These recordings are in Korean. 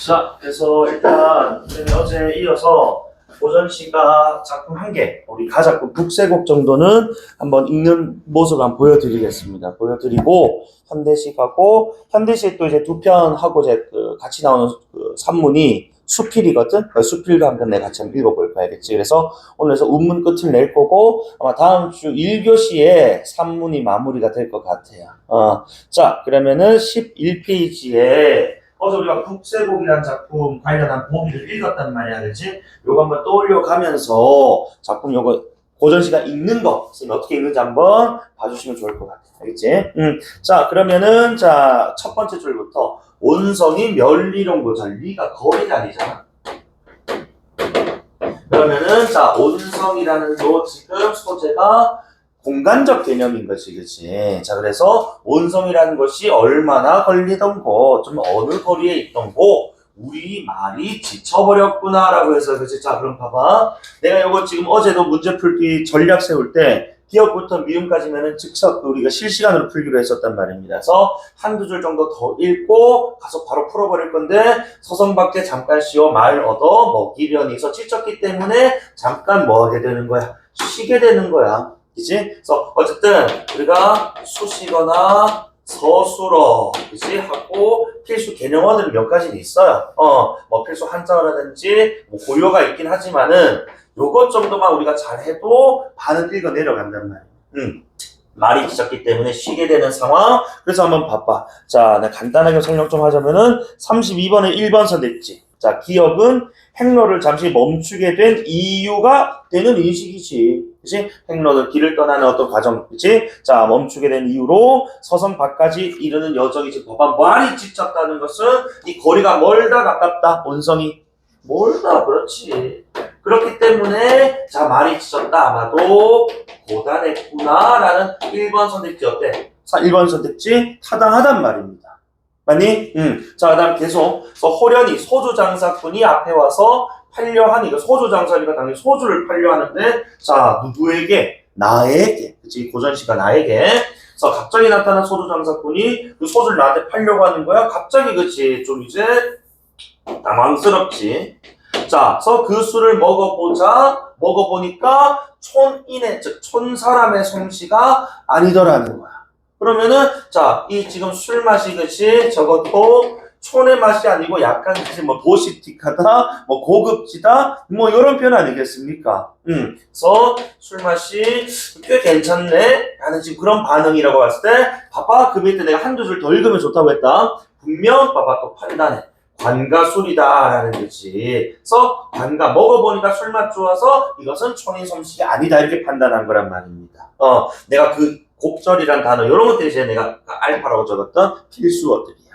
자, 그래서 일단 어제 이어서 오전 씨가 작품 한 개, 우리 가작품 북새곡 정도는 한번 읽는 모습을 한번 보여드리겠습니다. 보여드리고 현대식하고 현대식 또 이제 두 편 하고 이제 같이 나오는 산문이 수필이거든. 수필과 한번 내가 같이 한번 읽어볼 거야겠지. 그래서 오늘에서 운문 끝을 낼 거고 아마 다음 주 1교시에 산문이 마무리가 될 것 같아요. 자, 그러면은 11페이지에 어제 우리가 북새곡이라는 작품 관련한 보기를 읽었단 말이야, 그렇지? 요거 한번 떠올려 가면서 작품 요거 고전 시간 읽는 거, 선생님 어떻게 읽는지 한번 봐주시면 좋을 것 같아, 알겠지? 자, 그러면은 자 첫 번째 줄부터 온성이 멸리롱고자, 리가 거의 아니잖아. 그러면은 자 온성이라는 거 지금 소재가 공간적 개념인 거지, 그치? 자, 그래서 온성이라는 것이 얼마나 걸리던 거, 좀 어느 거리에 있던 거, 우리 말이 지쳐버렸구나라고 해서, 그치? 자, 그럼 봐봐. 내가 이거 지금 어제도 문제 풀기 전략 세울 때, 기억부터 미음까지면은 즉석 우리가 실시간으로 풀기로 했었단 말입니다. 그래서 한두 줄 정도 더 읽고 가서 바로 풀어버릴 건데, 서성밖에 잠깐 쉬어 말 얻어 먹이려니서 지쳤기 때문에 잠깐 뭐 하게 되는 거야? 쉬게 되는 거야. 그치? 그래서 어쨌든 우리가 수시거나 서술어, 그치? 하고 필수 개념어들이 몇 가지는 있어요. 뭐 필수 한자어라든지 뭐 고유어가 있긴 하지만은 요것 정도만 우리가 잘해도 반은 읽어 내려간단 말이야. 말이 지쳤기 때문에 쉬게 되는 상황. 그래서 한번 봐봐. 자, 내가 간단하게 설명 좀 하자면은 32번에 1번 선택지. 자, 기억은 행로를 잠시 멈추게 된 이유가 되는 인식이지. 그치? 행로는 길을 떠나는 어떤 과정. 그치? 자, 멈추게 된 이유로 서성 밖까지 이르는 여정이지. 봐봐. 말이 지쳤다는 것은 이 거리가 멀다 가깝다. 온성이 멀다. 그렇지. 그렇기 때문에 자, 말이 지쳤다. 아마도 고단했구나라는 1번 선택지 어때? 1번 선택지 타당하단 말입니다. 맞니? 자, 그 다음 계속. 그래서 호련히 소주장사꾼이 앞에 와서 팔려하니, 이거 소주장사니까 당연히 소주를 팔려 하는데, 자, 누구에게? 나에게. 그치? 고전시가 나에게. 그래서 갑자기 나타난 소주장사꾼이 그 소주를 나한테 팔려고 하는 거야? 갑자기, 그치? 좀 이제 당황스럽지. 자, 그래서 그 술을 먹어보니까 촌인의, 즉, 촌사람의 솜씨가 아니더라는 거야. 그러면은, 자, 이 지금 술 맛이, 그치? 저것도 촌의 맛이 아니고 약간, 그치? 뭐, 도시틱하다, 뭐, 고급지다, 뭐, 이런 표현 아니겠습니까? 그래서 술 맛이 꽤 괜찮네? 라는 지금 그런 반응이라고 봤을 때, 봐봐, 그 밑에 내가 한두 줄 더 읽으면 좋다고 했다. 분명, 봐봐, 또 판단해. 관가술이다 라는 거지. 그래서 관가 먹어보니까 술맛 좋아서 이것은 촌인 솜씨가 아니다 이렇게 판단한 거란 말입니다. 내가 그 곡절이란 단어 이런 것들이 이제 내가 알파라고 적었던 필수어들이야.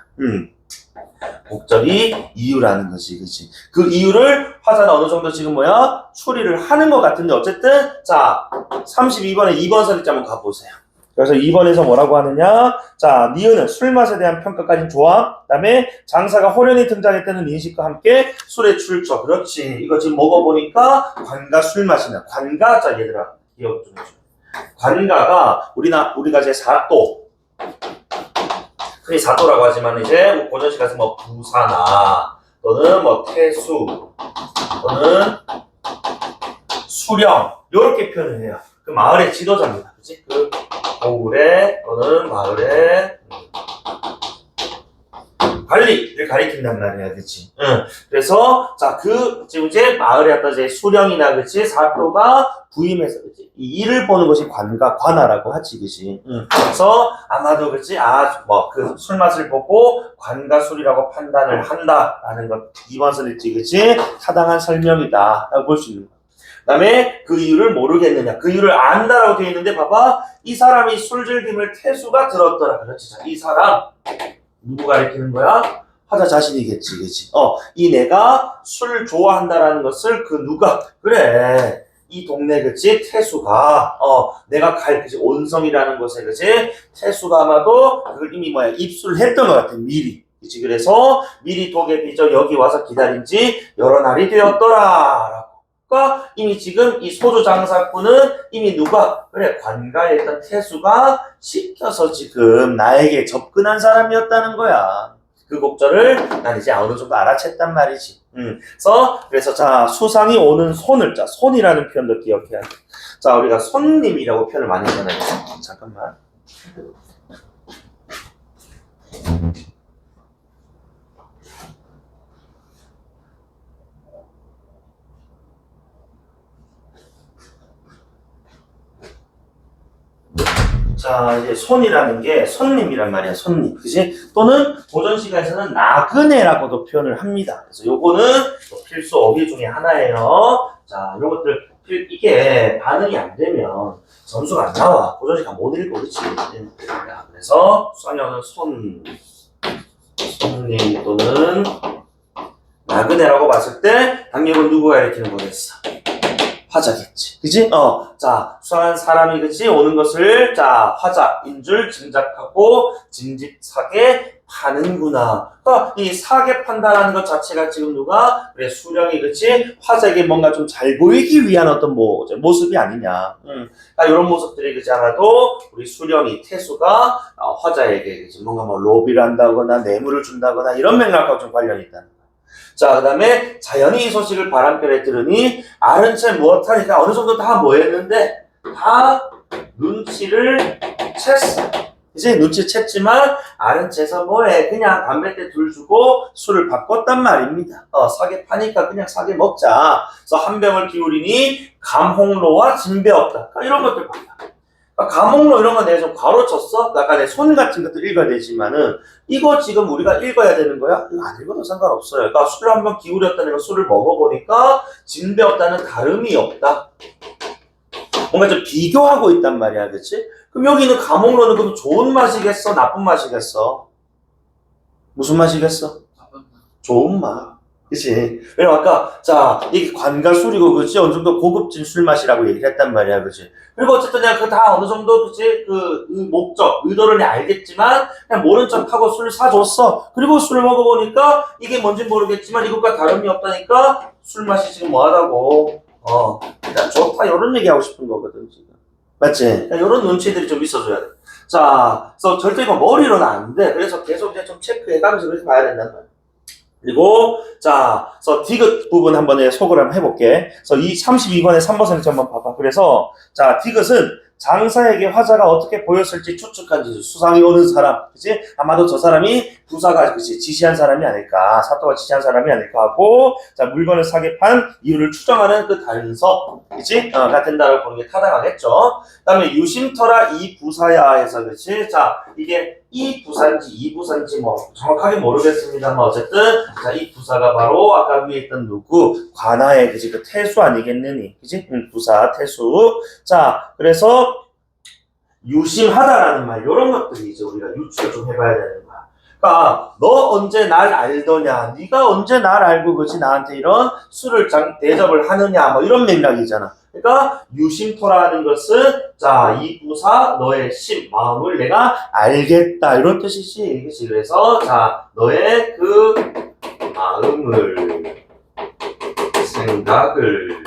곡절이 이유라는 거지, 그렇지? 그 이유를 화자는 어느 정도 지금 뭐야? 추리를 하는 것 같은데 어쨌든 자 32번에 2번 선택지 한번 가보세요. 그래서 2번에서 뭐라고 하느냐? 자, 니은은 술맛에 대한 평가까지 좋아. 그 다음에 장사가 호련히 등장했다는 인식과 함께 술의 출처. 그렇지. 이거 지금 먹어보니까 관가 술맛이나. 관가자 얘들아. 기억 좀 해줘. 관가가 우리가 이제 사도. 흔히 사도라고 하지만 이제 뭐 고전시 가서 뭐 부사나 또는 뭐 태수 또는 수령 요렇게 표현을 해요. 그 마을의 지도자입니다. 그치? 그 고을의 또는 마을의 관리를 가리킨단 말이야, 그치? 그래서 자, 지금 이제 마을에 왔다 이제 수령이나 그치? 사도가 부임해서 그치? 이 일을 보는 것이 관하라고 하지, 그치? 그래서 아마도 그치? 뭐 그 술맛을 보고 관가술이라고 판단을 한다라는 것 2번 선택지, 그치? 타당한 설명이다라고 볼 수 있는 거야. 그 다음에 그 이유를 모르겠느냐. 그 이유를 안다라고 되어 있는데 봐봐. 이 사람이 술 즐김을 태수가 들었더라. 그렇지. 자, 이 사람 누구 가리키는 거야? 화자 자신이겠지. 그치? 이 내가 술 좋아한다라는 것을 그 누가 그래. 이 동네 그치? 태수가 내가 그치? 온성이라는 곳에 그치? 태수가 아마도 그걸 이미 입수를 했던 것 같아. 미리. 그치? 그래서 미리 독에 빚어 여기 와서 기다린 지 여러 날이 되었더라. 이미 지금 이 소주 장사꾼은 이미 누가 그래 관가에 있던 태수가 시켜서 지금 나에게 접근한 사람이었다는 거야. 그 곡절을 난 이제 어느 정도 알아챘단 말이지. 그래서 자, 수상이 오는 손을, 자, 손이라는 표현도 기억해야 돼. 자, 우리가 손님이라고 표현을 많이 하잖아요. 잠깐만. 자, 이제 손이라는 게 손님이란 말이야, 손님. 그지? 또는 도전시간에서는 나그네라고도 표현을 합니다. 그래서 요거는 필수 어휘 중에 하나예요. 자, 요것들, 이게 반응이 안 되면 점수가 안 나와. 도전시간 못 읽고, 그렇지? 자, 그래서 수학여는 손님 또는 나그네라고 봤을 때 당력은 누구가 일으키는 거겠어? 화자겠지. 그지? 자, 수상한 사람이, 그치? 오는 것을, 자, 화자인 줄 짐작하고, 진집사게 파는구나. 그러니까, 이 사게 판다라는 것 자체가 지금 누가? 그래, 수령이, 그치? 화자에게 뭔가 좀 잘 보이기 위한 어떤 모습이 아니냐. 그러니까 이런 모습들이, 그치? 아마도 우리 수령이, 태수가, 화자에게, 그치? 뭔가 로비를 한다거나, 뇌물을 준다거나, 이런 맥락과 좀 관련이 있다는 거야. 자, 그 다음에 자연히 이 소식을 바람결에 들으니 아는 채 무엇하니까 어느 정도 다 뭐 했는데 다 눈치를 챘어. 이제 눈치 챘지만 아는 채서 뭐해? 그냥 담배대 둘 주고 술을 바꿨단 말입니다. 사게 파니까 그냥 사게 먹자. 그래서 한 병을 기울이니 감홍로와 진배 없다. 그러니까 이런 것들 봐. 감옥로 이런 거 내가 좀 괄호쳤어? 아까 내 손 같은 것도 읽어야 되지만은 이거 지금 우리가 읽어야 되는 거야? 이거 안 읽어도 상관없어요. 그러니까 술을 한번 기울였다는 거 술을 먹어보니까 진배 없다는 다름이 없다. 뭔가 좀 비교하고 있단 말이야, 그치? 그럼 여기 있는 감옥로는 그럼 좋은 맛이겠어? 나쁜 맛이겠어? 무슨 맛이겠어? 좋은 맛. 그치? 왜냐면 아까, 자, 이게 관가술이고, 그치? 어느 정도 고급진 술 맛이라고 얘기를 했단 말이야, 그치? 그리고 어쨌든 내가 그 다 어느 정도, 그치? 그 목적, 의도를 알겠지만, 그냥 모른 척 하고 술을 사줬어. 그리고 술을 먹어보니까, 이게 뭔진 모르겠지만, 이것과 다름이 없다니까, 술 맛이 지금 뭐하다고. 일단 좋다, 요런 얘기하고 싶은 거거든, 지금. 맞지? 요런 눈치들이 좀 있어줘야 돼. 자, 그래서 절대 이거 머리로는 안 돼. 그래서 계속 이제 좀 체크해가면서 그렇게 봐야 된단 말이야. 그리고 자, 그래서 디귿 부분 한번 소개를 한번 해볼게. 그래서 이 32번에 3번 선에서 한번 봐봐. 그래서 자, 디귿은 장사에게 화자가 어떻게 보였을지 추측한 지수. 수상이 오는 사람, 그치? 아마도 저 사람이 부사가, 그치? 지시한 사람이 아닐까, 사또가 지시한 사람이 아닐까 하고, 자, 물건을 사게 판 이유를 추정하는 그 단서, 그치? 가 된다고 보는 게 타당하겠죠. 그 다음에 유심터라 이 부사야 해서, 그치? 자, 이게 이 부사인지 이 부사인지 뭐 정확하게 모르겠습니다만 어쨌든 자, 이 부사가 바로 아까 위에 있던 누구 관아의 그치 그 태수 아니겠느니 그치 부사 태수. 자, 그래서 유심하다라는 말 이런 것들이 이제 우리가 유추를 좀 해봐야 되는 거야. 그러니까 너 언제 날 알더냐, 네가 언제 날 알고 그치 나한테 이런 술을 대접을 하느냐 뭐 이런 맥락이잖아. 그러니까 유심토라는 것은 자, 이 부사 너의 심 마음을 내가 알겠다 이런 뜻이지. 그치? 그래서 자, 너의 그 마음을 생각을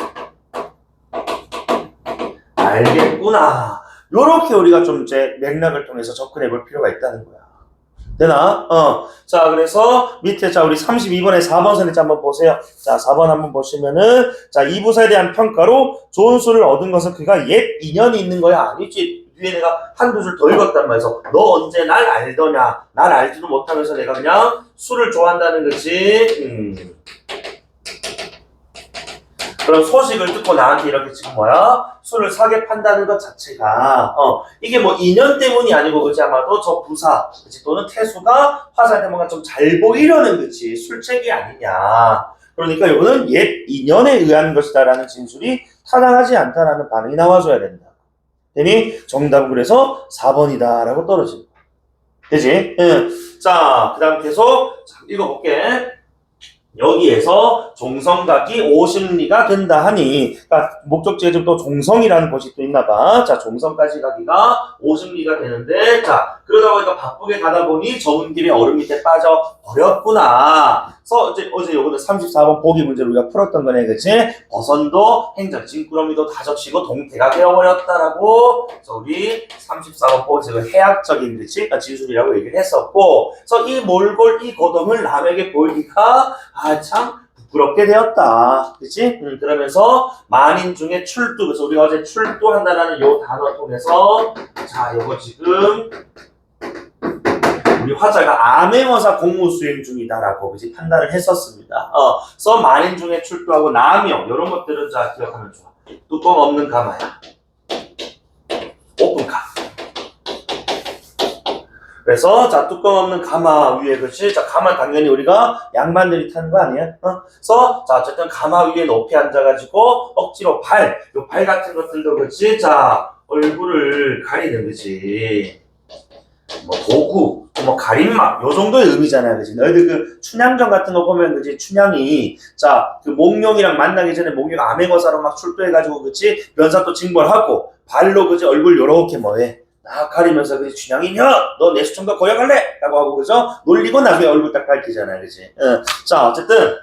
알겠구나. 요렇게 우리가 좀 이제 맥락을 통해서 접근해 볼 필요가 있다는 거야. 되나? 자, 그래서 밑에 자, 우리 32번에 4번 선에 한번 보세요. 자, 4번 한번 보시면은 자, 이 부사에 대한 평가로 좋은 수를 얻은 것은 그가 옛 인연이 있는 거야. 아니지. 위에 내가 한두 줄 더 읽었단 말이야. 너 언제 날 알더냐? 날 알지도 못하면서 내가 그냥 술을 좋아한다는 거지. 그런 소식을 듣고 나한테 이렇게 지금 뭐야? 술을 사게 판다는 것 자체가 이게 뭐 인연 때문이 아니고 그지 아마도 저 부사 그치 또는 태수가 화사한테 뭔가 좀 잘 보이려는 그치 술책이 아니냐. 그러니까 이거는 옛 인연에 의한 것이다라는 진술이 타당하지 않다라는 반응이 나와줘야 된다. 되니 정답은 그래서 4번이다라고 떨어진다. 되지? 자, 그 다음 계속 읽어볼게. 여기에서 종성각이 오심리가 된다 하니, 그러니까 목적지에 좀 또 종성이라는 것이 또 있나 봐. 자, 종성까지 가기가 오심리가 되는데, 자, 그러다 보니까 바쁘게 가다 보니 저문 길에 얼음 밑에 빠져 버렸구나. 그래서 어제 요거는 34번 보기 문제로 우리가 풀었던 거네, 그치? 버선도 행적, 징꾸러미도 다 젖히고 동태가 되어버렸다라고. 그래서 우리 34번 보기에서 해학적인, 그치? 진술이라고 얘기를 했었고. 그래서 이 몰골, 이 고동을 남에게 보이기가, 참, 부끄럽게 되었다. 그치? 그러면서 만인 중에 출두. 그래서 우리가 어제 출두한다라는 요 단어 통해서, 자, 요거 지금, 우리 화자가 암행어사 공무 수행 중이다라고 그치? 판단을 했었습니다. 그래서 만인 중에 출두하고 남용 이런 것들은 자 기억하면 좋아. 뚜껑 없는 가마야. 오픈카. 그래서 자 뚜껑 없는 가마 위에 그치? 자 가마 당연히 우리가 양반들이 타는 거 아니야? 그래서 자 어쨌든 가마 위에 높이 앉아가지고 억지로 요 발 같은 것들도 그치? 자 얼굴을 가리는 거지. 뭐 도구, 뭐 가림막 요 정도의 의미잖아요, 그지? 너희들 그 춘향전 같은 거 보면 그지? 춘향이 자 그 몽룡이랑 만나기 전에 몽룡 암행어사로 막 출두해가지고 그치? 변사또 징벌하고 발로 그지? 얼굴 요렇게 뭐해? 딱 가리면서 그지? 춘향이냐? 너 내 수청과 고약할래? 라고 하고 그죠? 놀리고 나중에 얼굴 딱 밝히잖아요, 그지? 자 어쨌든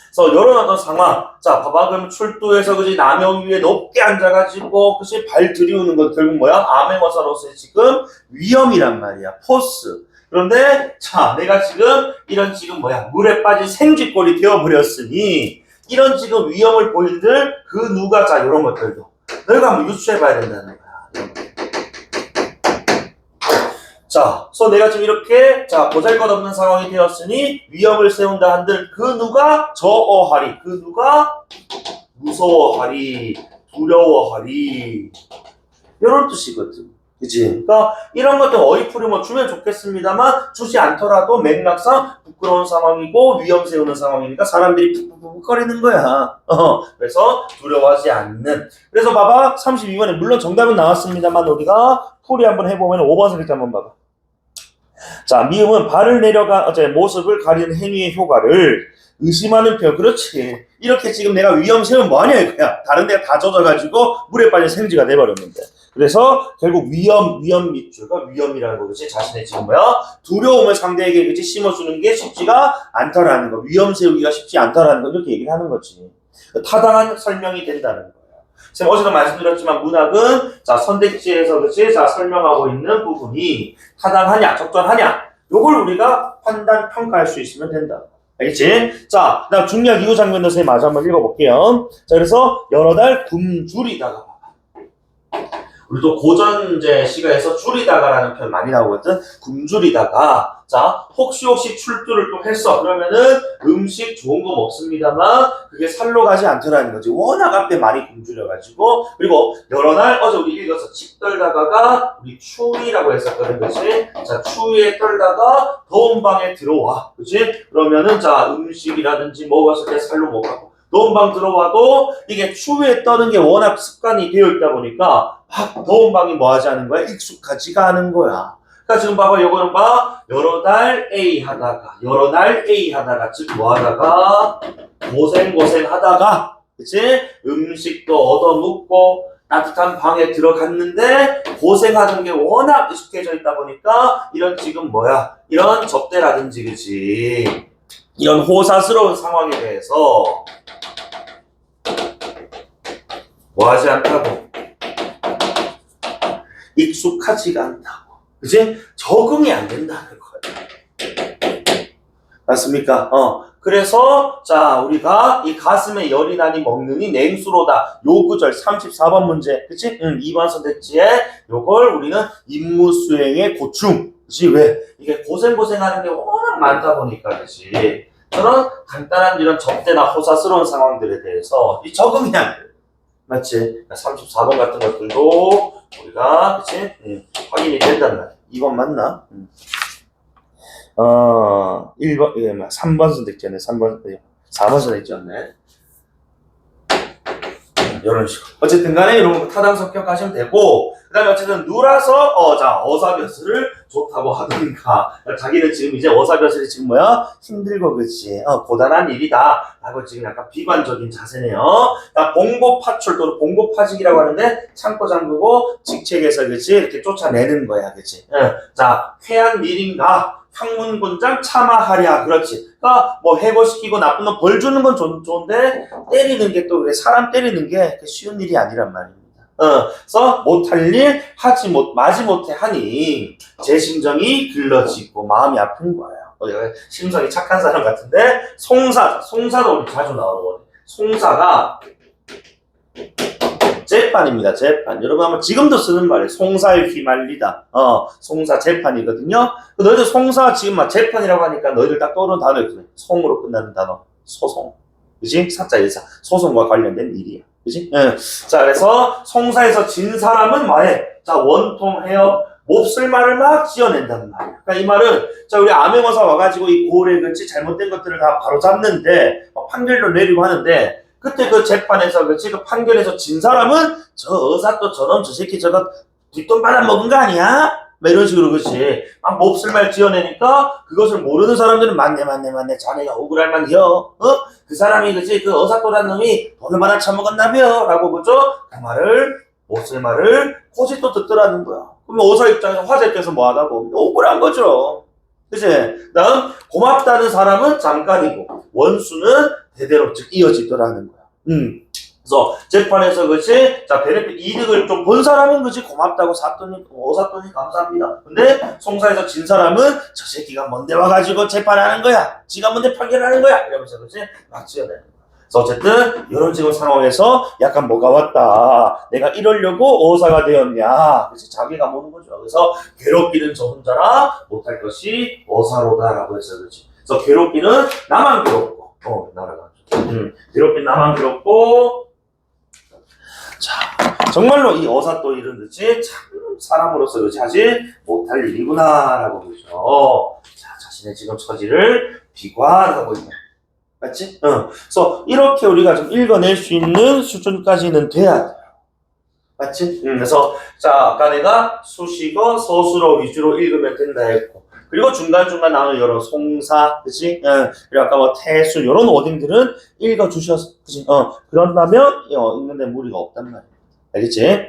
그래서 요런 어떤 상황, 자 봐봐 그럼 출두해서 그지 남영 위에 높게 앉아가지고 그치 발 들이우는 건 결국 뭐야? 암행어사로서의 지금 위험이란 말이야. 포스. 그런데 자 내가 지금 이런 지금 뭐야 물에 빠진 생쥐꼴이 되어버렸으니 이런 지금 위험을 보인들 그 누가 자 요런 것들도 너희가 한번 유추해봐야 된다는 거야. 자, 그래서 내가 지금 이렇게 자 보잘것없는 상황이 되었으니 위험을 세운다 한들 그 누가 저어하리, 그 누가 무서워하리, 두려워하리 이런 뜻이거든, 그치? 그러니까 이런 것들 어이풀이 뭐 주면 좋겠습니다만 주지 않더라도 맥락상 부끄러운 상황이고 위험 세우는 상황이니까 사람들이 푹푹푹거리는 거야. 그래서 두려워하지 않는. 그래서 봐봐 32번에 물론 정답은 나왔습니다만 우리가 풀이 한번 해보면 5번 선택지 한번 봐봐. 자, 미음은 발을 내려간 모습을 가리는 행위의 효과를 의심하는 표현. 그렇지. 이렇게 지금 내가 위험 세우면 뭐하냐 이거야. 다른 데가 다 젖어가지고 물에 빠진 생쥐가 돼버렸는데. 그래서 결국 위험 밑줄과 위험이라는 거지. 자신의 지금 뭐야? 두려움을 상대에게 그치 심어주는 게 쉽지가 않더라는 거. 위험 세우기가 쉽지 않더라는 거. 이렇게 얘기를 하는 거지. 타당한 설명이 된다는 거. 쌤 어제도 말씀드렸지만 문학은 자 선택지에서 그치 자 설명하고 있는 부분이 타당하냐 적절하냐 요걸 우리가 판단 평가할 수 있으면 된다. 알겠지? 자 그다음 중요한 이후 장면도 쌤 마저 한번 읽어볼게요. 자 그래서 여러 달 굶주리다가 우리도 고전 이제 시가에서 줄이다가라는 표현 많이 나오거든. 굶주리다가 자 혹시 출두를 또 했어. 그러면은 음식 좋은 거 먹습니다만 그게 살로 가지 않더라는 거지. 워낙 앞에 많이 굶주려가지고 그리고 여러 날 어제 우리 읽어서 칙 떨다가가 우리 추위라고 했었거든, 그렇지? 자 추위에 떨다가 더운 방에 들어와, 그렇지? 그러면은 자 음식이라든지 먹었을 때 살로 못 가고. 더운 방 들어와도 이게 추위에 떠는 게 워낙 습관이 되어 있다 보니까 막 더운 방이 뭐 하지 않은 거야? 익숙하지가 않은 거야. 그러니까 지금 봐봐, 요거는 봐. 여러 날 A 하다가, 즉 뭐 하다가, 고생하다가, 그치? 음식도 얻어먹고, 따뜻한 방에 들어갔는데, 고생하는 게 워낙 익숙해져 있다 보니까, 이런 지금 뭐야? 이런 접대라든지, 그치? 이런 호사스러운 상황에 대해서, 뭐 하지 않다고? 익숙하지가 않다고. 그치? 적응이 안 된다는 거예요. 맞습니까? 그래서, 자, 우리가 이 가슴에 열이 나니 먹느니 냉수로다. 요 구절 34번 문제. 그치? 2번 선택지에 요걸 우리는 임무 수행의 고충. 그치? 왜? 이게 고생하는 게 워낙 많다 보니까, 그치? 저런 간단한 이런 접대나 호사스러운 상황들에 대해서 이 적응이 안 돼. 맞지? 34번 같은 것들도 우리가 그치? 확인이 된단 말이야. 2번 맞나? 1번, 3번 선택지였네. 4번 선택지였네. 이런 식으로. 어쨌든 간에 이런 거 타당 성격하시면 되고, 그 다음에 어쨌든 누라서, 자, 어사벼슬을 좋다고 하든가. 자기는 지금 이제 어사벼슬이 지금 뭐야? 힘들고, 그치? 고단한 일이다. 라고 지금 약간 비관적인 자세네요. 자, 봉고파출 또는 봉고파직이라고 하는데, 창고 잠그고, 직책에서, 그치? 이렇게 쫓아내는 거야, 그치? 자, 회한 일인가? 학문곤장 참아하랴. 그렇지. 그러니까 뭐 해고시키고 나쁜 놈 벌 주는 건 좋은데 때리는 게 또 그래. 사람 때리는 게 쉬운 일이 아니란 말입니다. 그래서 못할 일 마지 못해 하니 제 심정이 글러지고 마음이 아픈 거예요. 심성이 착한 사람 같은데 송사도 우리 자주 나오거든요. 송사가 재판입니다. 재판. 여러분 아마 지금도 쓰는 말이에요. 송사에 휘말리다. 송사 재판이거든요. 너희들 송사 지금 막 재판이라고 하니까 너희들 딱 떠오르는 단어 있거든요. 송으로 끝나는 단어. 소송. 그지? 사자 일사. 소송과 관련된 일이야. 그지? 자, 그래서 송사에서 진 사람은 뭐해? 자, 원통해요. 몹쓸 말을 막 지어낸단 말이야. 그러니까 이 말은, 자, 우리 암행어사 와가지고 이 고래, 그치? 잘못된 것들을 다 바로 잡는데, 판결로 내리고 하는데, 그때 그 재판에서, 그치? 그 판결에서 진 사람은, 저 의사 또 저놈, 저 새끼 저거 뒷돈 빨아먹은 거 아니야? 막 이런 식으로, 그치? 막 몹쓸 말 지어내니까, 그것을 모르는 사람들은 맞네. 자네가 억울할 만해요. 그 사람이, 그치? 그 의사또란 놈이 돈을 많이 처먹었나벼? 라고, 그죠? 그 말을, 몹쓸 말을 고지 또 듣더라는 거야. 그러면 의사 입장에서 화제 껴서 뭐 하다고? 억울한 거죠. 그치? 다음, 고맙다는 사람은 잠깐이고, 원수는 대대로 즉 이어지더라는 거야. 그래서 재판에서 그치? 자, 베네핏 이득을 좀 본 사람은 그치? 고맙다고 사또니 감사합니다. 근데 송사에서 진 사람은 저 새끼가 뭔데 와가지고 재판하는 거야. 지가 뭔데 판결하는 거야. 이러면서 그치? 막 지어내는 거야. 그래서 어쨌든 이런 지금 상황에서 약간 뭐가 왔다. 내가 이러려고 어사가 되었냐. 그치? 자기가 모르는 거죠. 그래서 괴롭기는 저 혼자라 못할 것이 어사로다라고 해서 그치? 그래서 괴롭기는 나만 괴롭고 나라가 괴롭긴 나만 괴롭고 자, 정말로 이 어사또 일은 그치? 참 사람으로서 그치? 하지 못할 일이구나 라고 그러죠. 자, 자신의 지금 처지를 비관하고 있다. 맞지? 그래서 이렇게 우리가 좀 읽어낼 수 있는 수준까지는 돼야 돼요. 맞지? 그래서 자, 아까 내가 수식어, 서술어 위주로 읽으면 된다 했고 그리고 중간중간 나오는 여러 송사, 그치? 그리고 아까 뭐 태수, 이런 워딩들은 읽어주셨어. 그치? 그런다면, 읽는데 무리가 없단 말이야. 알겠지?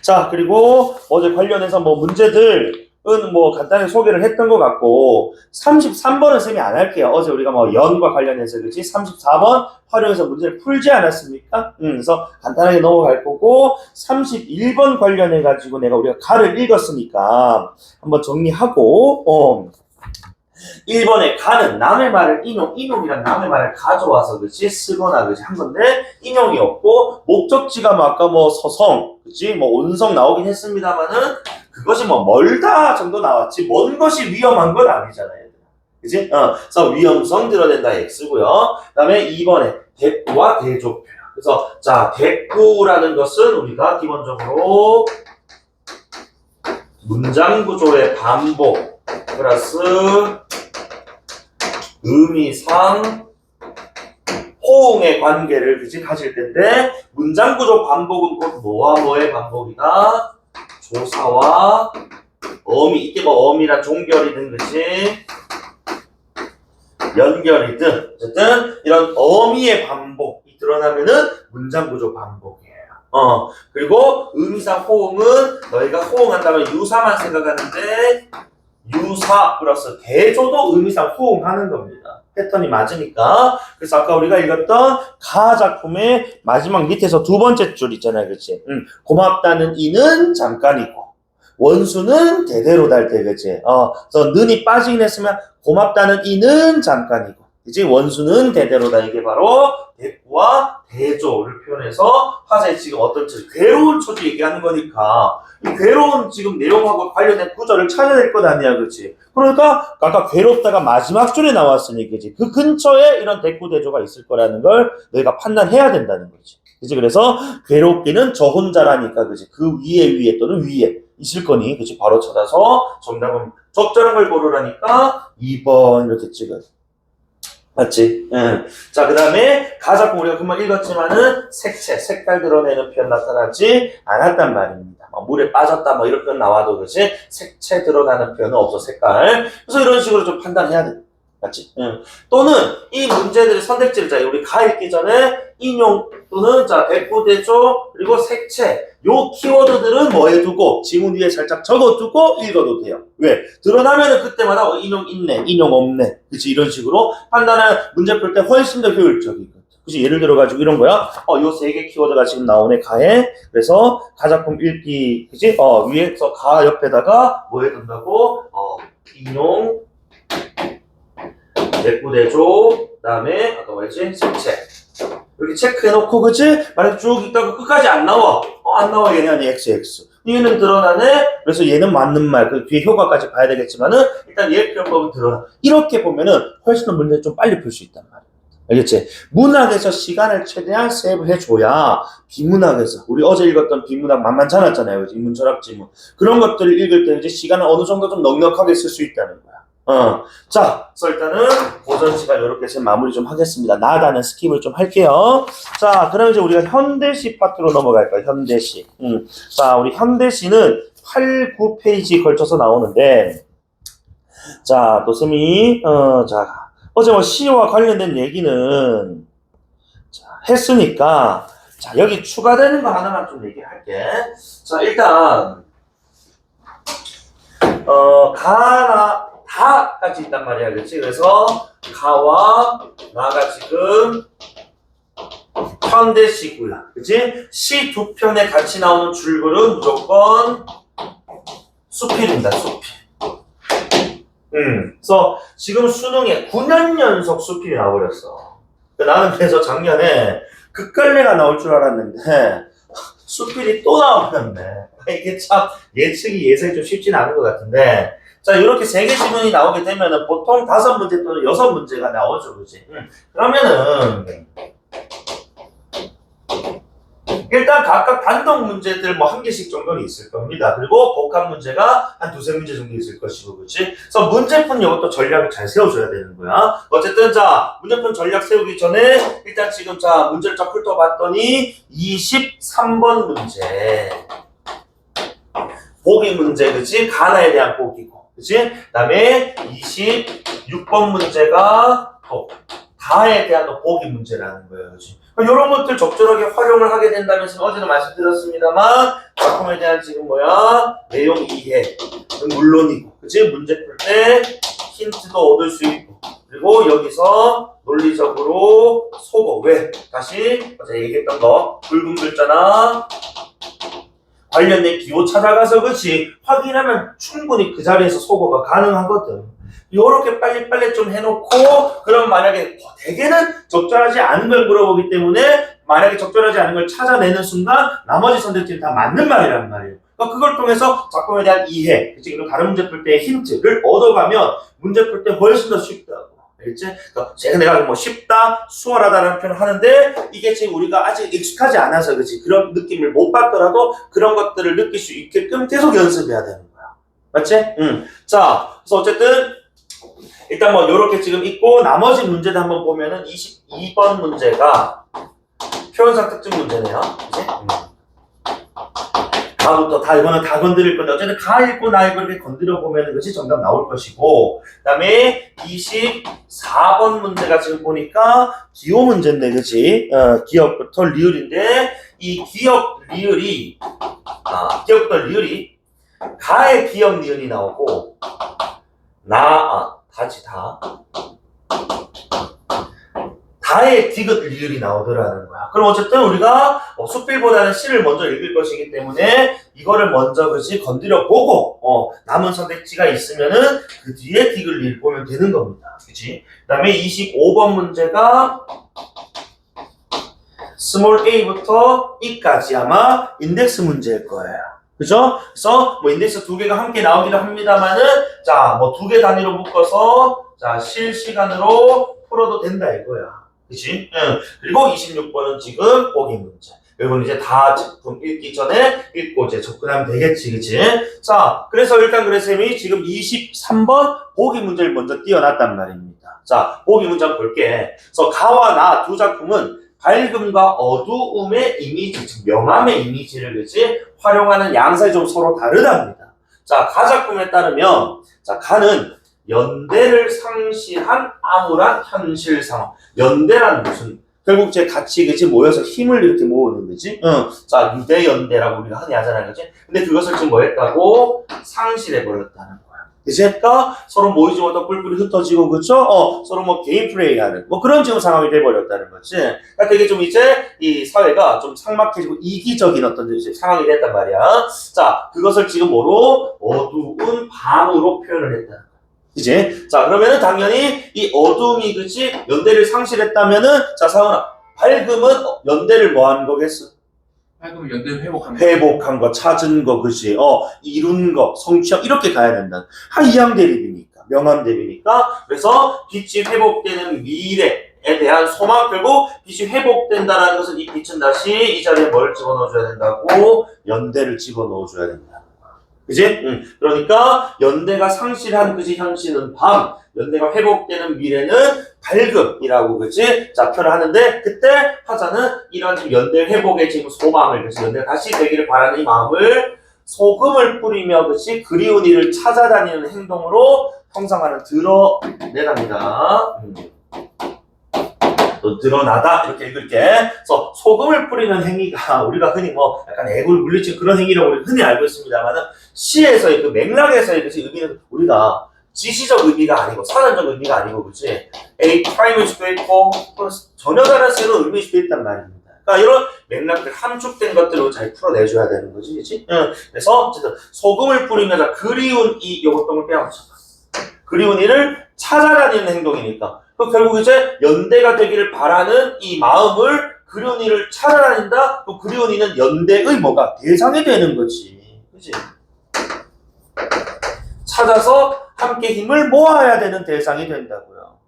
자, 그리고 어제 관련해서 뭐 문제들은 뭐 간단히 소개를 했던 것 같고, 33번은 쌤이 안 할게요. 어제 우리가 뭐 연과 관련해서, 그치? 34번 활용해서 문제를 풀지 않았습니까? 그래서 간단하게 넘어갈 거고, 31번 관련해가지고 우리가 가를 읽었으니까, 한번 정리하고, 1번에 가는 남의 말을 인용이란 남의 말을 가져와서 그치 쓰거나 그치 한 건데 인용이 없고 목적지가 뭐 아까 뭐 서성 그치 뭐 온성 나오긴 했습니다만은 그것이 뭐 멀다 정도 나왔지 먼 것이 위험한 건 아니잖아요. 그치? 그래서 위험성 드러낸다 X고요. 그 다음에 2번에 대꾸와 대조표. 그래서 자 대꾸라는 것은 우리가 기본적으로 문장 구조의 반복 플러스 의미상 호응의 관계를 그치 가질 텐데 문장 구조 반복은 곧 뭐와 뭐의 반복이다? 조사와 어미 이게 뭐 어미란 종결이든 그치 연결이든 어쨌든 이런 어미의 반복이 드러나면은 문장 구조 반복이에요. 그리고 의미상 호응은 너희가 호응한다면 유사만 생각하는데 유사 플러스 대조도 의미상 호응하는 겁니다. 패턴이 맞으니까. 그래서 아까 우리가 읽었던 가 작품의 마지막 밑에서 두 번째 줄 있잖아요. 그치? 고맙다는 이는 잠깐이고 원수는 대대로 달 때, 그치? 그래서 는이 빠지긴 했으면 고맙다는 이는 잠깐이고 그치? 원수는 대대로다. 이게 바로 대꾸와 대조를 표현해서 화자의 지금 어떤 처지, 괴로운 처지 얘기하는 거니까 이 괴로운 지금 내용하고 관련된 구절을 찾아낼 것 아니야, 그치? 그러니까 아까 괴롭다가 마지막 줄에 나왔으니, 그치? 그 근처에 이런 대꾸 대조가 있을 거라는 걸 너희가 판단해야 된다는 거지. 그치? 그래서 괴롭기는 저 혼자라니까, 그치? 그 위에 또는 위에 있을 거니, 그치? 바로 찾아서 정답은 적절한 걸 고르라니까 2번 이렇게 찍어. 맞지? 자, 그 다음에 가작품 우리가 금방 읽었지만은 색채, 색깔 드러내는 표현 나타나지 않았단 말입니다. 물에 빠졌다 뭐 이런 표현 나와도 그렇지 색채 드러나는 표현은 없어. 색깔. 그래서 이런 식으로 좀 판단해야 돼. 맞지? 또는 이 문제들의 선택지를 자 우리 가 읽기 전에 인용 또는 자 대꾸대조 그리고 색채 요 키워드들은 뭐 해두고 지문 위에 살짝 적어두고 읽어도 돼요. 왜? 드러나면은 그때마다 인용 있네, 인용 없네, 그치 이런 식으로 판단을 문제 풀 때 훨씬 더 효율적이거든. 그치 예를 들어가지고 이런 거야. 요 세 개 키워드가 지금 나오네 가에. 그래서 가작품 읽기, 그치? 위에서 가 옆에다가 뭐 해둔다고? 인용, 대꾸대조, 그다음에 아까 뭐였지? 색채. 이렇게 체크해놓고, 그치? 만약 쭉 읽다가 끝까지 안 나와. 안 나와, 얘는 아니, XX. 얘는 드러나네? 그래서 얘는 맞는 말, 그 뒤에 효과까지 봐야 되겠지만은, 일단 얘 표현법은 드러나. 이렇게 보면은, 훨씬 더 문제를 좀 빨리 풀 수 있단 말이야. 알겠지? 문학에서 시간을 최대한 세이브해줘야, 비문학에서, 우리 어제 읽었던 비문학 만만치 않았잖아요. 인문 철학 지문. 그런 것들을 읽을 때 이제 시간을 어느 정도 좀 넉넉하게 쓸 수 있다는 거야. 자, 그래서 일단은 고전 시간 이렇게 해서 마무리 좀 하겠습니다. 나다는 스킵을 좀 할게요. 자, 그럼 이제 우리가 현대시 파트로 넘어갈까요? 현대시. 자, 우리 현대시는 8, 9페이지 걸쳐서 나오는데, 자, 또 쌤이, 자, 어제 뭐 시와 관련된 얘기는, 자, 했으니까, 자, 여기 추가되는 거 하나만 좀 얘기할게. 자, 일단, 가나, 다까지 있단 말이야, 그렇지? 그래서 가와 나가 지금 현대시고요, 그렇지? 시 두 편에 같이 나오는 줄글은 무조건 수필입니다, 수필. 그래서 지금 수능에 9년 연속 수필이 나와버렸어. 나는 그래서 작년에 극갈래가 나올 줄 알았는데 수필이 또 나와버렸네. 이게 참 예상이 좀 쉽진 않은 것 같은데. 자, 이렇게 세 개 지문이 나오게 되면은 보통 5문제 또는 6문제가 나오죠, 그지? 그러면은, 일단 각각 단독 문제들 뭐 1개씩 정도는 있을 겁니다. 그리고 복합 문제가 한 2-3문제 정도 있을 것이고, 그치? 그래서 문제푼 이것도 전략을 잘 세워줘야 되는 거야. 어쨌든, 자, 문제푼 전략 세우기 전에, 일단 지금 자, 문제를 쫙 훑어봤더니, 23번 문제. 보기 문제, 그치? 가나에 대한 보기고. 그치? 그 다음에 26번 문제가 또 다에 대한 또 보기 문제라는 거예요. 그치? 이런 것들 적절하게 활용을 하게 된다면서 어제도 말씀드렸습니다만 작품에 대한 지금 내용 이해 물론이고, 그치? 문제 풀 때 힌트도 얻을 수 있고, 그리고 여기서 논리적으로 속어. 왜? 다시 어제 얘기했던 거 붉은 글자나 관련된 기호 찾아가서 그치 확인하면 충분히 그 자리에서 소거가 가능하거든. 요렇게 빨리빨리 좀 해놓고, 그럼 만약에 대개는 적절하지 않은 걸 물어보기 때문에 만약에 적절하지 않은 걸 찾아내는 순간 나머지 선택지는 다 맞는 말이란 말이에요. 그러니까 그걸 통해서 작품에 대한 이해, 그치? 그리고 다른 문제 풀 때의 힌트를 얻어가면 문제 풀 때 훨씬 더 쉽다고. 알겠지? 그러니까 제가 내가 뭐 쉽다, 수월하다라는 표현을 하는데 이게 지금 우리가 아직 익숙하지 않아서 그렇지 그런 느낌을 못 받더라도 그런 것들을 느낄 수 있게끔 계속 연습해야 되는 거야. 맞지? 자, 그래서 어쨌든 일단 뭐 요렇게 지금 있고 나머지 문제도 한번 보면은 22번 문제가 표현상 특징 문제네요. 그치? 가부터 다 이거는 다 건드릴 건데 어쨌든 가 읽고 나 읽고 이렇게 건드려 보면 그것이 정답 나올 것이고, 그 다음에 24번 문제가 지금 보니까 기호 문제인데, 그치? 기억부터 리을인데 이 기억 리을이 기억부터 리을이 가의 기억 리을이 나오고 다지 다의 디귿 리을이 나오더라는 거야. 그럼 어쨌든 우리가 수필보다는 시를 먼저 읽을 것이기 때문에 이거를 먼저 그렇지 건드려 보고 남은 선택지가 있으면은 그 뒤에 디귿 리을 보면 되는 겁니다. 그치? 그 다음에 25번 문제가 스몰 a부터 e까지 아마 인덱스 문제일 거예요. 그죠? 그래서 뭐 인덱스 2개가 함께 나오기도 합니다만은 자, 뭐 2개 단위로 묶어서 자, 실시간으로 풀어도 된다 이거야. 그치? 그리고 26번은 지금 보기 문제. 이건 이제 다 제품 읽기 전에 읽고 이제 접근하면 되겠지, 그치? 자, 그래서 일단 그래쌤이 지금 23번 보기 문제를 먼저 띄워놨단 말입니다. 자, 보기 문제 한번 볼게. 그래서 가와 나 두 작품은 밝음과 어두움의 이미지, 즉 명암의 이미지를 그치? 활용하는 양상이 좀 서로 다르답니다. 자, 가 작품에 따르면 자, 가는 연대를 상실한 암울한 현실 상황. 연대란 무슨 결국 이제 같이 그치 모여서 힘을 이렇게 모으는 거지. 자 유대연대라고 우리가 흔히 하잖아요, 그치? 근데 그것을 지금 뭐 했다고 상실해 버렸다는 거야. 그치? 그러니까 서로 모이지 못하고 뿔뿔이 흩어지고 그쵸? 서로 뭐 개인 플레이하는 뭐 그런 지금 상황이 돼 버렸다는 거지. 그러니까 되게 좀 이제 이 사회가 좀 삭막해지고 이기적인 어떤 이제 상황이 됐단 말이야. 자 그것을 지금 뭐로 어두운 밤으로 표현을 했다는 거야. 그치? 자, 그러면은 당연히 이 어둠이, 그치? 연대를 상실했다면은, 자, 사원아, 밝음은 연대를 뭐 하는 거겠어? 밝음은 연대를 회복한 거. 회복한 거, 찾은 거, 그치? 이룬 거, 성취한, 이렇게 가야 된다. 이양대립이니까, 명암대립이니까. 그래서 빛이 회복되는 미래에 대한 소망, 결국 빛이 회복된다라는 것은 이 빛은 다시 이 자리에 뭘 집어넣어줘야 된다고? 연대를 집어넣어줘야 된다. 그지? 그러니까 연대가 상실한 그지 현실은 밤, 연대가 회복되는 미래는 밝음이라고 그지? 자 표현하는데 그때 하자는 이런 지금 연대 회복의 지금 소망을 그래서 연대가 다시 되기를 바라는 이 마음을 소금을 뿌리며 그지? 그리운 이를 찾아다니는 행동으로 형상화를 드러내답니다. 또 드러나다 이렇게 읽을게. 그래서 소금을 뿌리는 행위가 우리가 흔히 뭐 약간 애굴 물리친 그런 행위라고 우리 흔히 알고 있습니다만은 시에서의 그 맥락에서의 그 의미는 우리가 지시적 의미가 아니고 사전적 의미가 아니고 그렇지. A prime일 수도 있고 전혀 다른 새로운 의미일 수도 있단 말입니다. 그러니까 이런 맥락들 함축된 것들을 잘 풀어내줘야 되는 거지, 그렇지? 그래서 어쨌든 소금을 뿌리면서 그리운 이 요것동을 빼앗아. 그리운 이를 찾아다니는 행동이니까. 결국 이제 연대가 되기를 바라는 이 마음을 그리운 이를 찾아다닌다. 또 그리운 이는 연대의 뭐가 대상이 되는 거지, 그렇지? 찾아서 함께 힘을 모아야 되는 대상이 된다고요.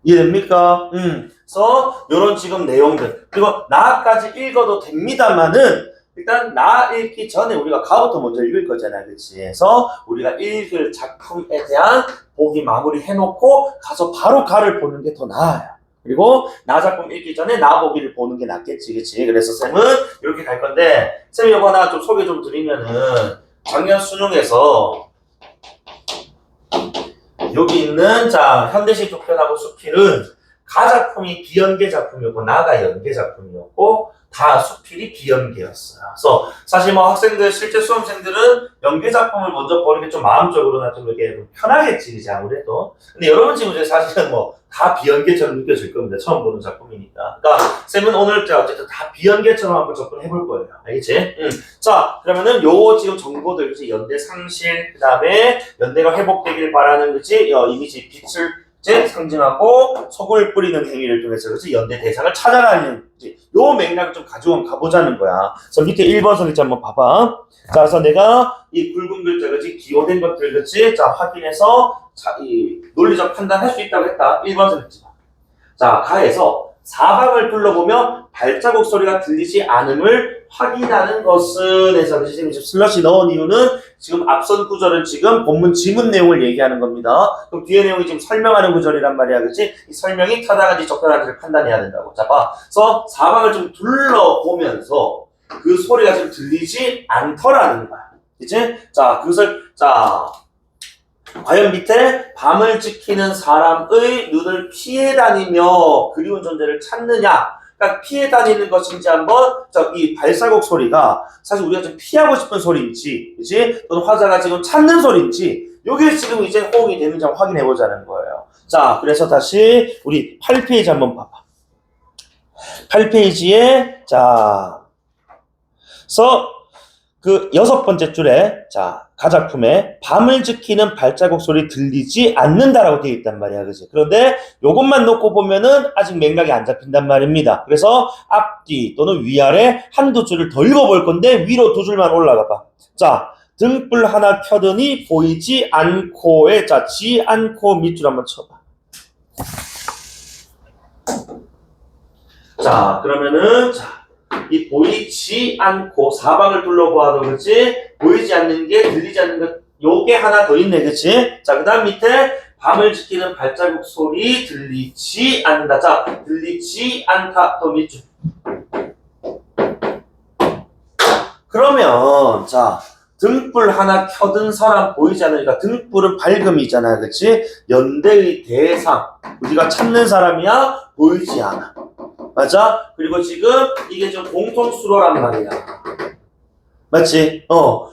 이해됩니까? 그래서 이런 지금 내용들 그리고 나까지 읽어도 됩니다만은 일단 나 읽기 전에 우리가 가부터 먼저 읽을 거잖아요, 그렇지? 그래서 우리가 읽을 작품에 대한 보기 마무리 해놓고 가서 바로 가를 보는 게 더 나아요. 그리고 나 작품 읽기 전에 나 보기를 보는 게 낫겠지, 그렇지? 그래서 쌤은 이렇게 갈 건데 쌤이 이거 하나 좀 소개 좀 드리면은 작년 수능에서 여기 있는 자 현대식 조편하고 수필은 가 작품이 비연계 작품이었고 나가 연계 작품이었고 다 수필이 비연계였어요. 그래서 사실 뭐 학생들 실제 수험생들은 연계 작품을 먼저 보는 게 좀 마음적으로나 좀 이렇게 편하겠지, 이제 아무래도. 근데 여러분 지금 이제 사실은 뭐 다 비연계처럼 느껴질 겁니다. 처음 보는 작품이니까. 그러니까 쌤은 오늘 어쨌든 다 비연계처럼 한번 접근해 볼 거예요. 알겠지? 자 그러면은 요 지금 정보들 그치 연대 상실 그다음에 연대가 회복되길 바라는 그치 이미지 빛을 이제 상징하고 소금을 뿌리는 행위를 통해서 그치 연대 대상을 찾아가는 요 맥락을 좀 가지고 가보자는 거야. 그래서 밑에 1번 선택지 한번 봐봐. 자, 그래서 내가 이 굵은 글자 그치 기호된 것들 그치 자 확인해서 자, 이 논리적 판단할 수 있다고 했다. 1번 선택지 봐. 자, 가에서 사방을 둘러보며 발자국 소리가 들리지 않음을 확인하는 것은 해서 선생님이 지금 슬러시 넣은 이유는 지금 앞선 구절은 지금 본문 지문 내용을 얘기하는 겁니다. 그럼 뒤에 내용이 지금 설명하는 구절이란 말이야, 그렇지? 이 설명이 타당한지 적절한지를 판단해야 된다고. 자, 봐. 그래서 사방을 좀 둘러보면서 그 소리가 지금 들리지 않더라는 거야, 그렇지? 자, 그것을 과연 밑에 밤을 지키는 사람의 눈을 피해 다니며 그리운 존재를 찾느냐? 그러니까 피해 다니는 것인지 한번 이 발자국 소리가 사실 우리가 좀 피하고 싶은 소리인지, 그렇지? 또는 화자가 지금 찾는 소리인지 이게 지금 이제 호응이 되는지 한번 확인해 보자는 거예요. 자, 그래서 다시 우리 8페이지 한번 봐봐. 8페이지에 그 6번째 줄에 가작품에 밤을 지키는 발자국 소리 들리지 않는다라고 되어 있단 말이야, 그지? 그런데 요것만 놓고 보면은 아직 맥락이 안 잡힌단 말입니다. 그래서 앞뒤 또는 위아래 한두 줄을 더 읽어볼 건데 위로 두 줄만 올라가 봐. 자, 등불 하나 켜더니 보이지 않고에 지 않고 밑줄 한번 쳐봐. 자, 그러면은 이 보이지 않고 사방을 둘러보아도 그렇지 보이지 않는 게 들리지 않는 것 요게 하나 더 있네, 그렇지? 자, 그 다음 밑에 밤을 지키는 발자국 소리 들리지 않는다. 자, 들리지 않다 또 밑줄. 그러면 등불 하나 켜둔 사람 보이지 않으니까 등불은 밝음이잖아, 그렇지? 연대의 대상 우리가 찾는 사람이야 보이지 않아. 맞아? 그리고 지금 이게 좀 공통수로란 말이야. 맞지?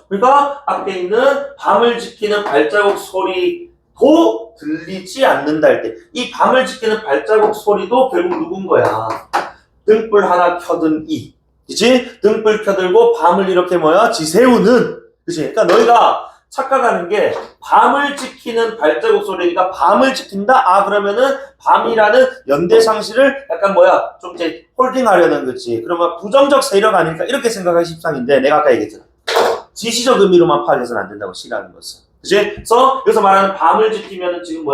그러니까 앞에 있는 밤을 지키는 발자국 소리도 들리지 않는다 할 때, 이 밤을 지키는 발자국 소리도 결국 누군 거야? 등불 하나 켜든 이. 그치? 등불 켜들고 밤을 이렇게 지새우는. 그치? 그러니까 너희가 착각하는 게 밤을 지키는 발자국 소리니까 밤을 지킨다? 아, 그러면은 밤이라는 연대상실을 약간 좀 이제 홀딩하려는 거지. 그러면 부정적 세력 아닐까? 이렇게 생각하기 십상인데 내가 아까 얘기했잖아. 지시적 의미로만 파악해서는 안 된다고 싫어하는 것은. 그치? 그래서 여기서 말하는 밤을 지키면은 지금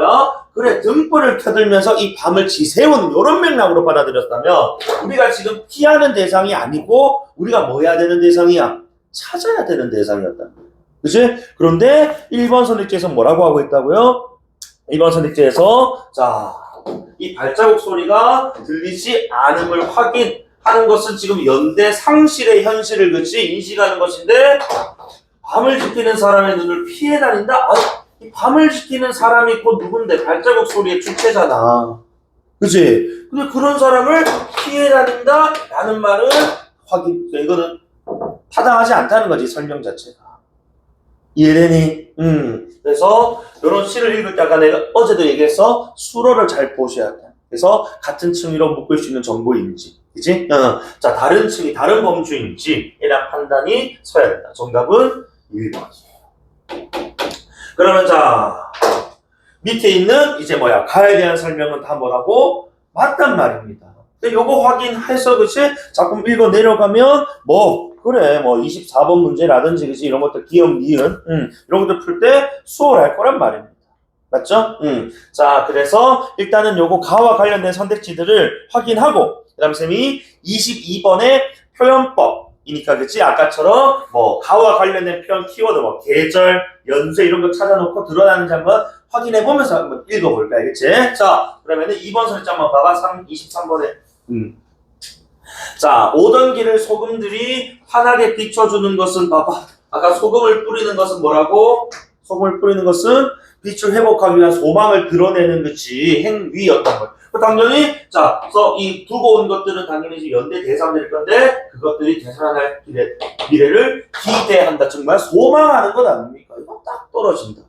그래, 등불을 켜들면서 이 밤을 지새우는 이런 맥락으로 받아들였다면 우리가 지금 피하는 대상이 아니고 우리가 뭐 해야 되는 대상이야? 찾아야 되는 대상이었다. 그치? 그런데 1번 선택지에서 뭐라고 하고 있다고요? 2번 선택지에서 이 발자국 소리가 들리지 않음을 확인하는 것은 지금 연대 상실의 현실을 인식하는 것인데 밤을 지키는 사람의 눈을 피해 다닌다? 이 밤을 지키는 사람이 곧 누군데? 발자국 소리의 주체잖아. 그치? 근데 그런 사람을 피해 다닌다? 라는 말은 이거는 타당하지 않다는 거지, 설명 자체가. 이해되니? 그래서 이런 시를 읽을 때 아까 내가 어제도 얘기했어. 수로를 잘 보셔야 돼. 그래서 같은 층위로 묶을 수 있는 정보인지, 그치? 자, 다른 층이 다른 범주인지 이런 판단이 서야 된다. 정답은 1번이에요. 그러면 밑에 있는 이제 가에 대한 설명은 다 뭐라고? 맞단 말입니다. 근데 요거 확인해서 그치? 작품 읽어 내려가면 그래 24번 문제라든지 그치? 이런 것들 기억, 니은 이런 것들 풀 때 수월할 거란 말입니다. 맞죠? 자, 그래서 일단은 요거 가와 관련된 선택지들을 확인하고 그다음 쌤이 22번의 표현법이니까 그치? 아까처럼 가와 관련된 표현 키워드 계절, 연쇄 이런 거 찾아놓고 드러나는지 한번 확인해보면서 한번 읽어볼까, 알겠지? 자, 그러면은 2번 선택지 한번 봐봐. 23번에 자, 오던 길을 소금들이 환하게 비춰주는 것은 봐봐. 아까 소금을 뿌리는 것은 뭐라고? 소금을 뿌리는 것은 빛을 회복하기 위한 소망을 드러내는 행위였던 거예요. 당연히 그래서 이 두고 온 것들은 당연히 연대 대상될 건데 그것들이 되살아날 미래를 기대한다. 정말 소망하는 것 아닙니까? 이거 딱 떨어진다.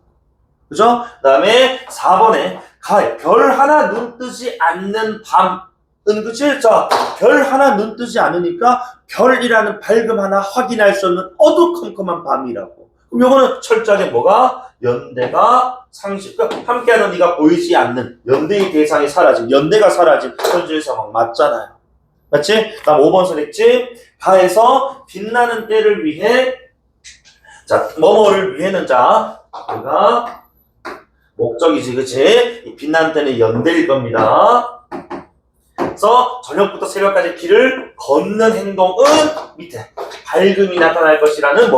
그죠? 그 다음에 4번에 가에 별 하나 눈 뜨지 않는 밤은 그치? 자, 별 하나 눈 뜨지 않으니까 별이라는 밝음 하나 확인할 수 없는 어두컴컴한 밤이라고. 그럼 요거는 철저하게 연대가 상실, 함께하는 네가 보이지 않는 연대의 대상이 사라진, 연대가 사라진 현실 상황 맞잖아요. 맞지? 다음 5번 선택지 가에서 빛나는 때를 위해 뭐뭐를 위해는 우리가 목적이지, 그치? 이 빛나는 때는 연대일 겁니다. 그래서 저녁부터 새벽까지 길을 걷는 행동은 밑에 밝음이 나타날 것이라는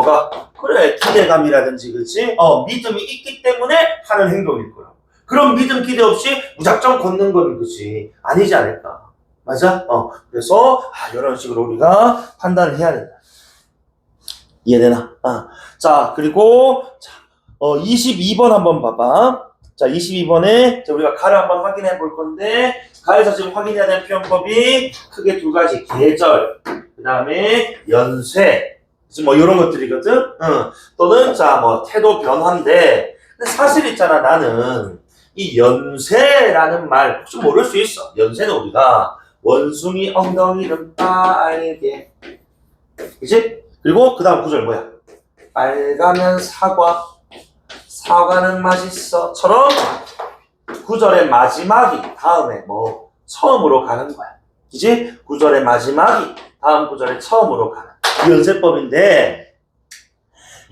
그래, 기대감이라든지, 그치? 믿음이 있기 때문에 하는 행동일 거야. 그런 믿음 기대 없이 무작정 걷는 건, 그치? 아니지 않을까. 맞아? 그래서, 이런 식으로 우리가 판단을 해야 된다. 이해되나? 자, 그리고, 22번 한번 봐봐. 자, 22번에 우리가 가를 한번 확인해 볼 건데, 가에서 지금 확인해야 되는 표현법이 크게 두 가지. 계절, 그 다음에 연쇄. 지금 이런 것들이거든? 또는, 태도 변화인데, 근데 사실 있잖아, 나는 이 연쇄라는 말, 혹시 모를 수 있어. 연쇄는 우리가 원숭이 엉덩이는 빨개. 그치? 그리고 그 다음 구절 뭐야? 빨가면 사과, 사과는 맛있어. 처럼 구절의 마지막이 다음에 처음으로 가는 거야. 그치? 구절의 마지막이 다음 구절의 처음으로 가는 이 연쇄법인데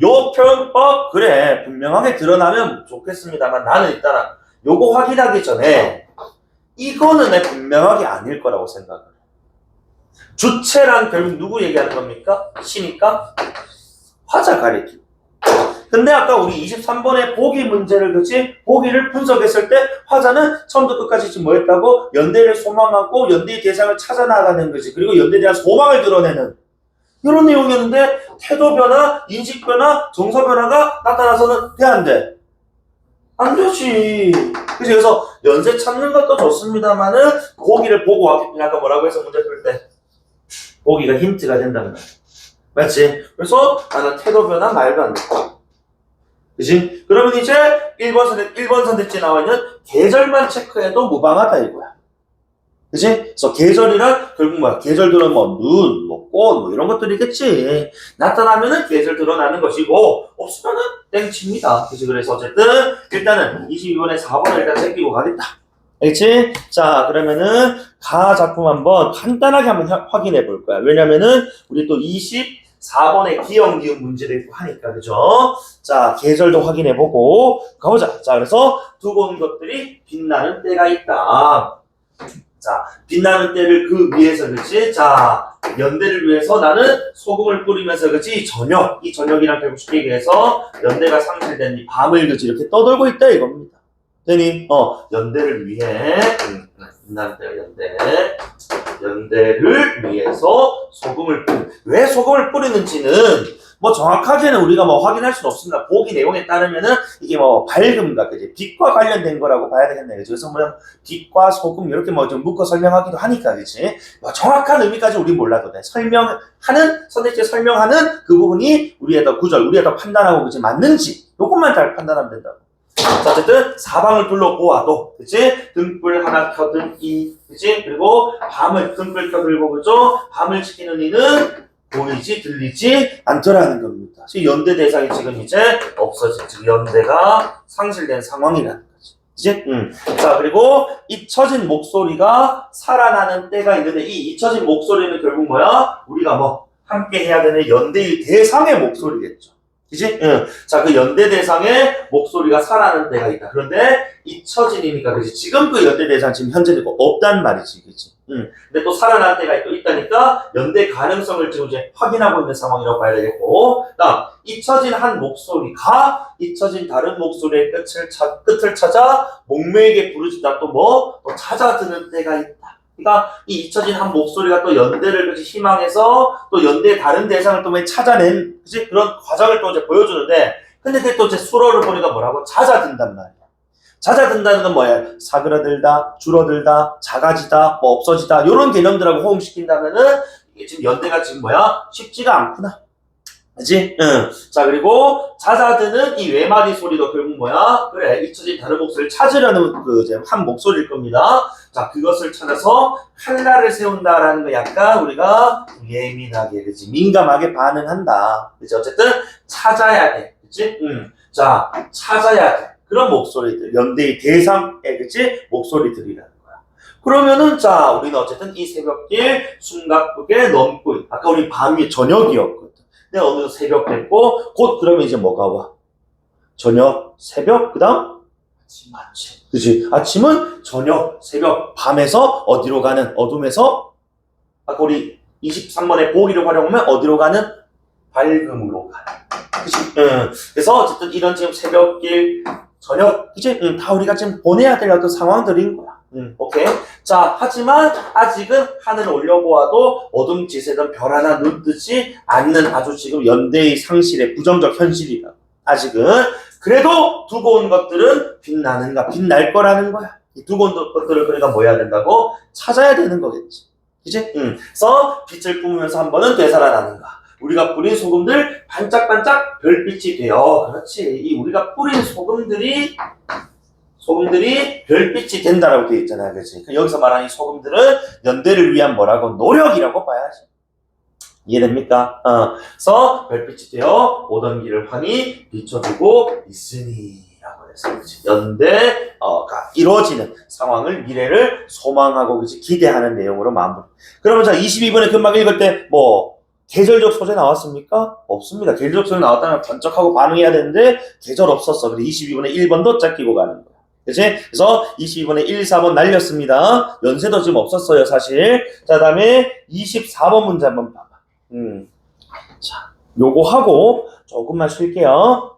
요 표현법 그래 분명하게 드러나면 좋겠습니다만 나는 일단 요거 확인하기 전에 이거는 내 분명하게 아닐 거라고 생각을 해. 주체란 결국 누구 얘기하는 겁니까? 시니까 화자 가리키고. 근데 아까 우리 23번의 보기 문제를 보기를 분석했을 때 화자는 처음부터 끝까지 지금 뭐했다고? 연대를 소망하고 연대의 대상을 찾아 나가는 거지. 그리고 연대에 대한 소망을 드러내는 이런 내용이었는데 태도 변화, 인식 변화, 정서 변화가 나타나서는 돼, 안 돼? 안 되지. 그치? 그래서 연세 찾는 것도 좋습니다만은 보기를 보고 왔기 아까 뭐라고 해서 문제 풀 때 보기가 힌트가 된다는 거야. 맞지? 그래서 나는 태도 변화 말도 안 돼. 그치? 그러면 이제 1번 선택지 나와 있는 계절만 체크해도 무방하다 이거야. 그치? 그래서 계절이란 결국 뭐야? 계절들은 뭐 눈, 뭐 꽃, 뭐 이런 것들이겠지. 나타나면은 계절 드러나는 것이고 없으면은 땡칩니다. 그치? 그래서 어쨌든 일단은 22번에 4번을 일단 챙기고 가겠다. 알겠지? 자, 그러면은 가 작품 한번 간단하게 한번 확인해 볼 거야. 왜냐면은 우리 또 24번에 기억, 니은 문제도 있고 하니까, 그죠? 자, 계절도 확인해 보고 가보자. 자, 그래서 두고 온 것들이 빛나는 때가 있다. 자, 빛나는 때를 그 위해서, 그치? 자, 연대를 위해서 나는 소금을 뿌리면서, 그치? 이 저녁이랑 결국 쉽게 얘기해서 연대가 상실된 이 밤을, 그치? 이렇게 떠돌고 있다 이겁니다. 되니? 연대를 위해, 빛나는 때가 연대를 위해서 왜 소금을 뿌리는지는 뭐 정확하게는 우리가 뭐 확인할 수는 없습니다. 보기 내용에 따르면은 이게 뭐 밝음과 그지 빛과 관련된 거라고 봐야 되겠네. 그죠? 그래서 뭐 빛과 소금 이렇게 뭐 좀 묶어 설명하기도 하니까 그지? 뭐 정확한 의미까지 우리 몰라도 돼. 선택지에 설명하는 그 부분이 우리의 더 판단하고 그지 맞는지 요것만 잘 판단하면 된다고. 자, 어쨌든 사방을 둘러보아도 그치? 등불 하나 켜든 이 그치? 그리고 등불 켜들고 그죠? 밤을 지키는 이는 보이지 들리지 않더라는 겁니다. 연대 대상이 지금 이제 없어진 지금 연대가 상실된 상황이라는 거지. 그치? 자, 그리고 잊혀진 목소리가 살아나는 때가 있는데 이 잊혀진 목소리는 결국 뭐야? 우리가 뭐 함께 해야 되는 연대의 대상의 목소리겠죠. 그치? 자, 그 연대 대상의 목소리가 살아나는 때가 있다. 그런데 잊혀진이니까, 그치? 지금 그 연대 대상 지금 현재 되고 없단 말이지, 그치? 근데 또 살아나는 때가 또 있다니까, 연대 가능성을 지금 이제 확인하고 있는 상황이라고 봐야 되겠고, 다음, 잊혀진 한 목소리가 잊혀진 다른 목소리의 끝을 찾아 목매에게 부르짖다 또 찾아드는 때가 있다. 그러니까 이 잊혀진 한 목소리가 또 연대를 그치 희망해서 또 연대의 다른 대상을 또 찾아낸 그치 그런 과정을 또 이제 보여주는데 근데 그게 또 이제 수로를 보니까 뭐라고 잦아든단 말이야. 잦아든다는 건 뭐야? 사그라들다, 줄어들다, 작아지다, 뭐 없어지다 이런 개념들하고 호응시킨다면은 이게 지금 연대가 지금 뭐야? 쉽지가 않구나. 그치? 자, 그리고 잦아드는 이 외마디 소리도 결국 뭐야? 그래, 잊혀진 다른 목소리를 찾으려는 이제 한 목소리일 겁니다. 자, 그것을 찾아서 칼날을 세운다라는 거 약간 우리가 예민하게, 그치? 민감하게 반응한다. 그치? 어쨌든 찾아야 돼. 그치? 자, 찾아야 돼. 그런 목소리들. 연대의 대상의, 그치? 목소리들이라는 거야. 그러면은, 자, 우리는 어쨌든 이 새벽길 숨가쁘게 넘고, 아까 우리 밤이 저녁이었거든. 근데 어느 새벽 됐고, 곧 그러면 이제 뭐가 와? 저녁, 새벽, 그 다음? 아침. 그치? 아침은 저녁, 새벽, 밤에서 어디로 가는? 어둠에서? 아까 우리 23번에 보기를 활용하면 어디로 가는? 밝음으로 가는. 그치? 그래서 어쨌든 이런 지금 새벽길, 저녁, 그치? 다 우리가 지금 보내야 될 어떤 상황들인 거야. 오케이. 자, 하지만 아직은 하늘을 올려보아도 어둠 지새던 별 하나 눈 뜨지 않는 아주 지금 연대의 상실의 부정적 현실이다. 아직은. 그래도 두고 온 것들은 빛날 거라는 거야. 이 두고 온 것들을 그러니까 뭐 해야 된다고? 찾아야 되는 거겠지. 그치? 그래서 빛을 뿜으면서 한 번은 되살아나는가. 우리가 뿌린 소금들 반짝반짝 별빛이 되어. 그렇지. 이 우리가 뿌린 소금들이 별빛이 된다라고 되어 있잖아요. 그치? 여기서 말하는 이 소금들은 연대를 위한 뭐라고? 노력이라고 봐야지. 이해됩니까? 그래서 별빛이 되어 오던 길을 환히 비춰주고 있으니 라고 해서 연대가 이루어지는 상황을 미래를 소망하고 그치? 기대하는 내용으로 마무리. 그러면 자 22번에 금방 읽을 때 계절적 소재 나왔습니까? 없습니다. 계절적 소재 나왔다면 번쩍하고 반응해야 되는데 계절 없었어. 그래서 22번에 1번도 짝 끼고 가는 거야. 그치? 그래서 22번에 1, 4번 날렸습니다. 연세도 지금 없었어요, 사실. 자, 다음에 24번 문제 한번 봐봐. 자, 요거 하고 조금만 쉴게요.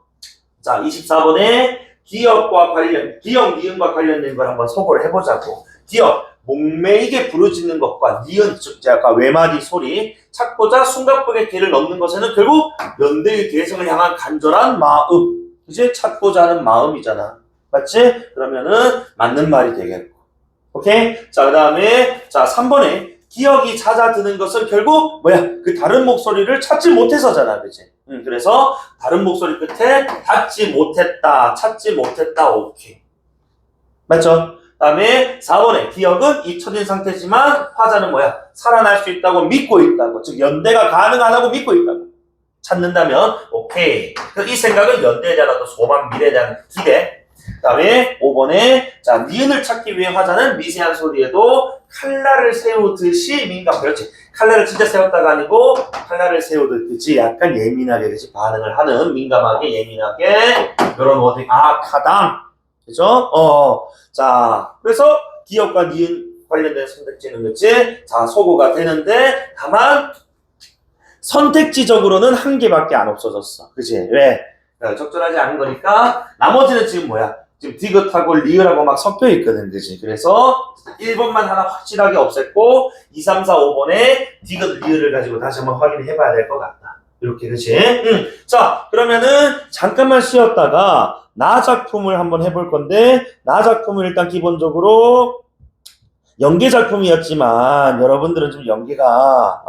자, 24번에 기억, 니은과 관련된 걸 한번 소거를 해보자고. 기억, 목매이게 부르짖는 것과 니은, 즉, 아까 외마디 소리, 찾고자 숨가쁘게 길을 넘는 것에는 결국 연대의 대성을 향한 간절한 마음, 그치? 찾고자 하는 마음이잖아. 맞지? 그러면은 맞는 말이 되겠고. 오케이? 자, 그 다음에, 자, 3번에 기억이 잦아드는 것은 결국 뭐야? 그 다른 목소리를 찾지 못해서잖아, 그치? 그래서 다른 목소리 끝에 찾지 못했다, 오케이. 맞죠? 그 다음에 4번에 기억은 잊혀진 상태지만 화자는 뭐야? 살아날 수 있다고 믿고 있다고. 즉, 연대가 가능하다고 믿고 있다고. 찾는다면, 오케이. 이 생각은 연대에 대한 어떤 소망, 미래에 대한 기대. 그 다음에 5번에 자 니은을 찾기 위해 화자는 미세한 소리에도 칼날을 세우듯이 민감. 그렇지. 칼날을 진짜 세웠다가 아니고 칼날을 세우듯 그치. 약간 예민하게 그치. 반응을 하는 민감하게 예민하게 이런 어디 카당 그죠? 자 그래서 기억과 니은 관련된 선택지는 그치. 자 소거가 되는데 다만 선택지적으로는 한 개밖에 안 없어졌어. 그치? 왜? 적절하지 않은 거니까 나머지는 지금 뭐야? 지금 디귿하고 리을하고 막 섞여 있거든, 그지? 그래서 1번만 하나 확실하게 없앴고 2, 3, 4, 5번에 디귿, 리을을 가지고 다시 한번 확인해 봐야 될 것 같다. 이렇게, 그치? 자, 그러면은 잠깐만 쉬었다가 나 작품을 한번 해볼 건데 나 작품은 일단 기본적으로 연계 작품이었지만 여러분들은 좀 연계가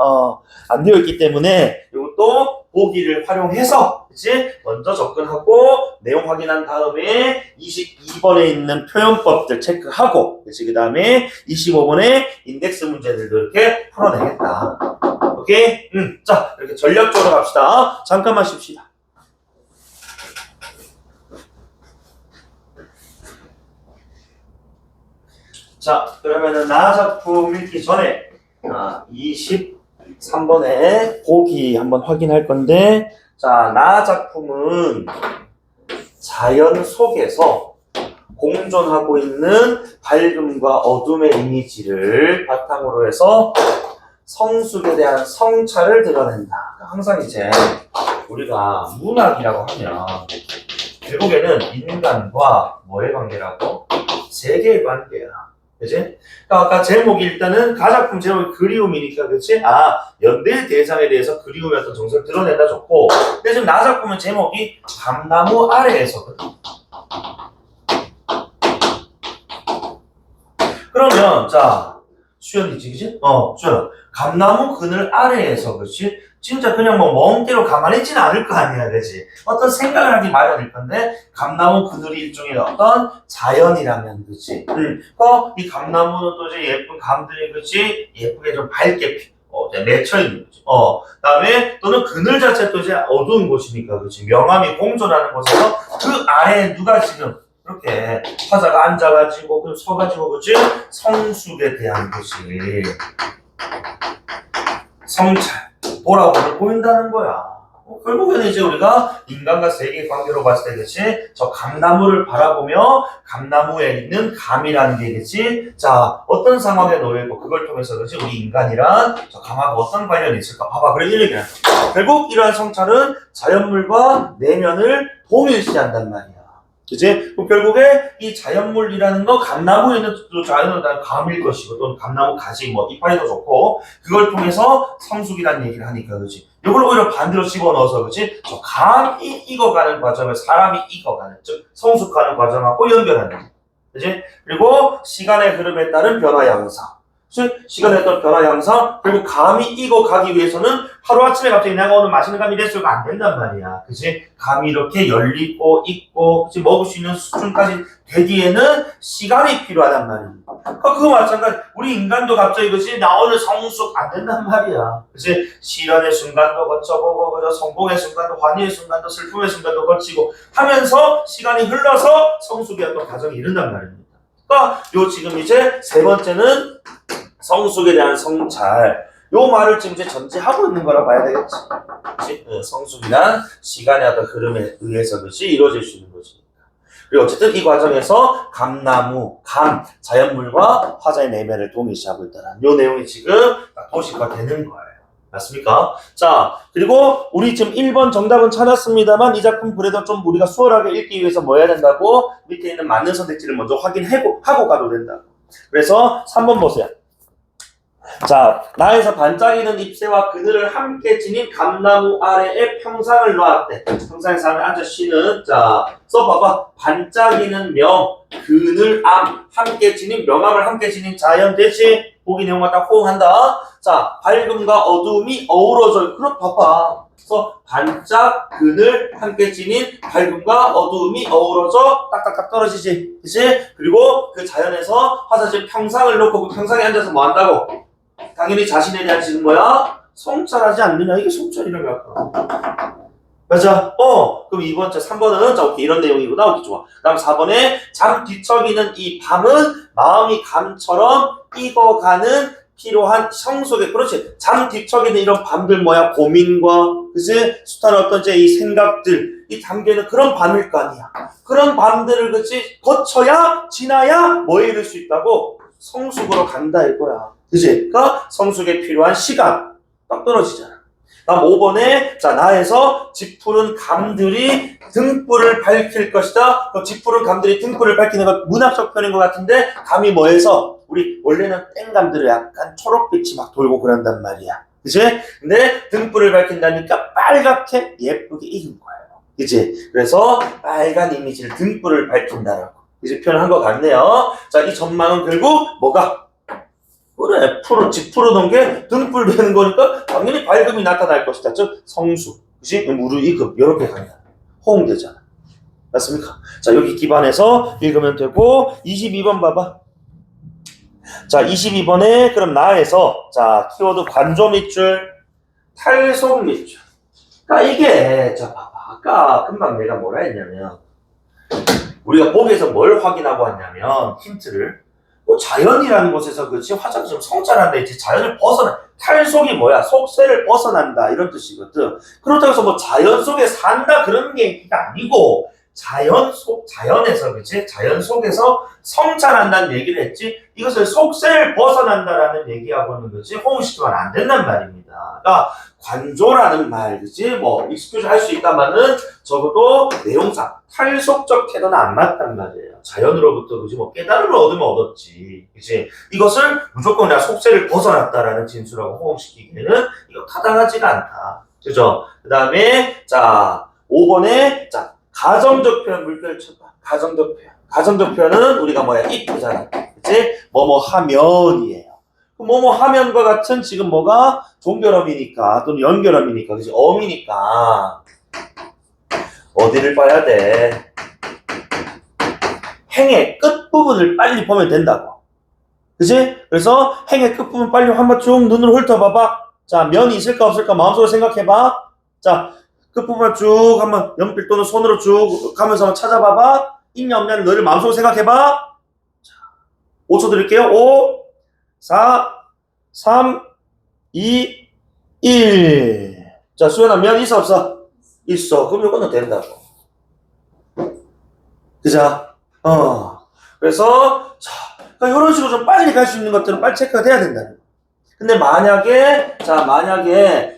안 되어 있기 때문에 이것도 보기를 활용해서 그치? 먼저 접근하고 내용 확인한 다음에 22번에 있는 표현법들 체크하고 그치? 그 다음에 25번에 인덱스 문제들도 이렇게 풀어내겠다. 오케이? 자 이렇게 전략적으로 갑시다. 잠깐만 쉽시다. 자, 그러면은 나 작품 읽기 전에 23번에 보기 한번 확인할 건데 자, 나 작품은 자연 속에서 공존하고 있는 밝음과 어둠의 이미지를 바탕으로 해서 성숙에 대한 성찰을 드러낸다. 항상 이제 우리가 문학이라고 하면 결국에는 인간과 뭐의 관계라고? 세계의 관계야. 그치? 그러니까 아까 제목이 일단은 가작품 제목이 그리움이니까 그치? 연대 대상에 대해서 그리움의 어떤 정서를 드러낸다 좋고 근데 지금 나 작품은 제목이 감나무 아래에서거든. 그러면 자 수연이지 그치? 수연 감나무 그늘 아래에서 그치? 진짜 그냥 뭐 멍때로 가만히 있지는 않을 거 아니야, 그지? 어떤 생각을 하기 마련일 건데, 감나무 그늘이 일종의 어떤 자연이라면, 그치? 이 감나무는 또 이제 예쁜 감들이, 그치? 예쁘게 좀 밝게, 맺혀있는 거지. 그 다음에 또는 그늘 자체 또 이제 어두운 곳이니까, 그치? 명암이 공존하는 곳에서 그 아래에 누가 지금 이렇게 화자가 앉아가지고, 서가지고, 그치? 성숙에 대한 것이 성찰. 보라고 보인다는 거야. 결국에는 이제 우리가 인간과 세계의 관계로 봤을 때, 그치? 저 감나무를 바라보며 감나무에 있는 감이라는 게, 그치? 자, 어떤 상황에 놓여있고, 그걸 통해서, 그치? 우리 인간이란 저 감하고 어떤 관련이 있을까? 봐봐. 그래, 이 얘기야. 결국 이러한 성찰은 자연물과 내면을 동일시한단 말이야. 그치? 결국에 이 자연물이라는 거 감나무에 있는 자연은 감일 것이고 또는 감나무 가지 뭐 이파리도 좋고 그걸 통해서 성숙이라는 얘기를 하니까 그치? 이걸 오히려 반대로 집어넣어서 그치? 저 감이 익어가는 과정을 사람이 익어가는 즉 성숙하는 과정하고 연결하는 그치? 그리고 시간의 흐름에 따른 변화 양상 시간에 따른 변화 양상 그리고 감이 익어가기 위해서는 하루아침에 갑자기 내가 오늘 맛있는 감이 됐어가 안 된단 말이야. 그치? 감이 이렇게 열리고 익고 그치? 먹을 수 있는 수준까지 되기에는 시간이 필요하단 말이야. 그거 마찬가지. 우리 인간도 갑자기 그치? 나 오늘 성숙 안 된단 말이야. 그치? 시련의 순간도 거쳐보고 그죠? 성공의 순간도 환희의 순간도 슬픔의 순간도 거치고 하면서 시간이 흘러서 성숙의 어떤 과정이 이른단 말입니다. 그러니까 요 지금 이제 세 번째는 성숙에 대한 성찰. 요 말을 지금 이제 전제하고 있는 거라고 봐야 되겠지. 그치? 성숙이란 시간의 어떤 흐름에 의해서 그것이 이루어질 수 있는 것이니까. 그리고 어쨌든 이 과정에서 감나무, 감, 자연물과 화자의 내면을 동일시하고 있다는 요 내용이 지금 도식화되는 거예요. 맞습니까? 자, 그리고 우리 지금 1번 정답은 찾았습니다만 이 작품 그래도 좀 우리가 수월하게 읽기 위해서 뭐 해야 된다고? 밑에 있는 맞는 선택지를 먼저 확인하고 가도 된다고. 그래서 3번 보세요. 자, 나에서 반짝이는 잎새와 그늘을 함께 지닌 감나무 아래에 평상을 놓았대. 평상에 사람이 앉아 쉬는, 자, 써봐봐. 반짝이는 명, 그늘암, 함께 지닌, 명암을 함께 지닌 자연 대시, 보기 내용과 딱 호응한다. 자, 밝음과 어두움이 어우러져. 그럼 봐봐. 그래서 반짝, 그늘, 함께 지닌, 밝음과 어두움이 어우러져 딱딱딱 떨어지지. 그치? 그리고 그 자연에서 화사진 평상을 놓고 그 평상에 앉아서 뭐 한다고? 당연히 자신에 대한 지금 뭐야? 성찰하지 않느냐? 이게 성찰이라고 할까? 맞아. 그럼 2번, 3번은 자, 오케이. 이런 내용이구나. 오케이, 좋아. 그 다음 4번에 잠 뒤척이는 이 밤은 마음이 감처럼 익어가는 필요한 성속에, 그렇지. 잠 뒤척이는 이런 밤들 뭐야? 고민과, 그치? 숱한 어떤 이 생각들, 이 담겨있는 그런 밤일 거 아니야. 그런 밤들을, 그치? 거쳐야, 지나야 뭐에 이를 수 있다고? 성숙으로 간다 이거야. 그치? 그러니까 성숙에 필요한 시간 딱 떨어지잖아. 다음 5번에 자, 나에서 짙푸른 감들이 등불을 밝힐 것이다. 그 짙푸른 감들이 등불을 밝히는 것 문학적 표현인 것 같은데 감이 뭐해서 우리 원래는 땡감들을 약간 초록빛이 막 돌고 그런단 말이야. 그치? 근데 등불을 밝힌다니까 빨갛게 예쁘게 익은 거예요. 그치? 그래서 빨간 이미지를 등불을 밝힌다라고 이제 표현한 것 같네요. 자, 이 전망은 결국 뭐가? 그래, 푸르던 게 등불 되는 거니까 당연히 밝음이 나타날 것이다. 즉, 성수. 그치? 무르익음. 이렇게 간다. 호응되잖아. 맞습니까? 자, 여기 기반해서 읽으면 되고, 22번 봐봐. 자, 22번에, 그럼 나에서, 자, 키워드 관조 밑줄, 탈속 밑줄. 그러니까 이게, 자, 봐봐. 아까 금방 내가 뭐라 했냐면, 우리가 보기에서 뭘 확인하고 왔냐면, 힌트를. 자연이라는 곳에서 그렇지 화장실 성찰한다 했지 자연을 벗어나 탈속이 뭐야 속세를 벗어난다 이런 뜻이거든. 그렇다고 해서 뭐 자연 속에 산다 그런 게 아니고 자연에서 그렇지 자연 속에서 성찰한다는 얘기를 했지 이것을 속세를 벗어난다라는 얘기하고는 그렇지 호응시키면 안 된단 말입니다. 그러니까 관조라는 말 그렇지 뭐 익스큐즈 할 수 있다마는 적어도 내용상 탈속적 태도는 안 맞단 말이에요. 자연으로부터 그지 뭐 깨달음을 얻으면 얻었지, 그지? 이것을 무조건 내가 속세를 벗어났다라는 진술하고 호응시키기에는 이거 타당하지가 않다, 그죠? 그 다음에 자 5번에 자 가정적 표현 물결 쳐봐. 가정적 표현. 가정적 표현은 우리가 뭐야 if잖아, 그지? 뭐뭐 하면이에요. 뭐뭐 하면과 같은 지금 뭐가 종결음이니까 또는 연결음이니까, 그지? 어미니까 어디를 봐야 돼? 행의 끝부분을 빨리 보면 된다고. 그치? 그래서 행의 끝부분 빨리 한번 쭉 눈으로 훑어봐봐. 자, 면이 있을까 없을까 마음속으로 생각해봐. 자, 끝부분을 쭉 한번 연필 또는 손으로 쭉 가면서 한번 찾아봐봐. 있냐 없냐를 너를 마음속으로 생각해봐. 자, 5초 드릴게요. 5, 4, 3, 2, 1. 자, 수연아, 면 있어 없어? 있어. 그럼 이거는 된다고. 그죠? 그래서, 자, 그러니까 이런 식으로 좀 빨리 갈 수 있는 것들은 빨리 체크가 돼야 된다는 거야. 근데 만약에,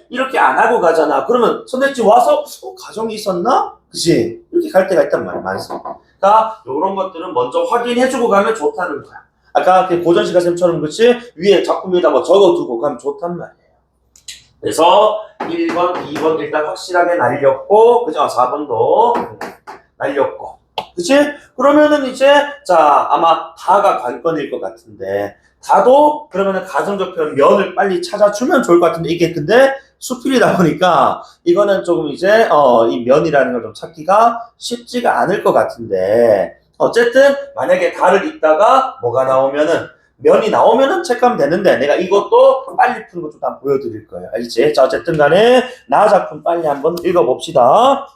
이렇게 안 하고 가잖아. 그러면 선생님 와서, 가정이 있었나? 그치? 이렇게 갈 때가 있단 말이야, 많습니다. 그러니까, 이런 것들은 먼저 확인해주고 가면 좋다는 거야. 아까 그 고전시가 쌤처럼, 그치? 위에 작품 위에다 뭐 적어두고 가면 좋단 말이에요. 그래서, 1번, 2번 일단 확실하게 날렸고, 그죠? 4번도 날렸고. 그치? 그러면은 이제, 자, 아마 다가 관건일 것 같은데, 다도 그러면은 가정적 표현 면을 빨리 찾아주면 좋을 것 같은데, 이게 근데 수필이다 보니까, 이거는 조금 이제, 이 면이라는 걸 좀 찾기가 쉽지가 않을 것 같은데, 어쨌든, 만약에 다를 읽다가 뭐가 나오면은, 면이 나오면은 체크하면 되는데, 내가 이것도 빨리 푸는 거 좀 다 보여드릴 거예요. 알겠지? 자, 어쨌든 간에, 나 작품 빨리 한번 읽어봅시다.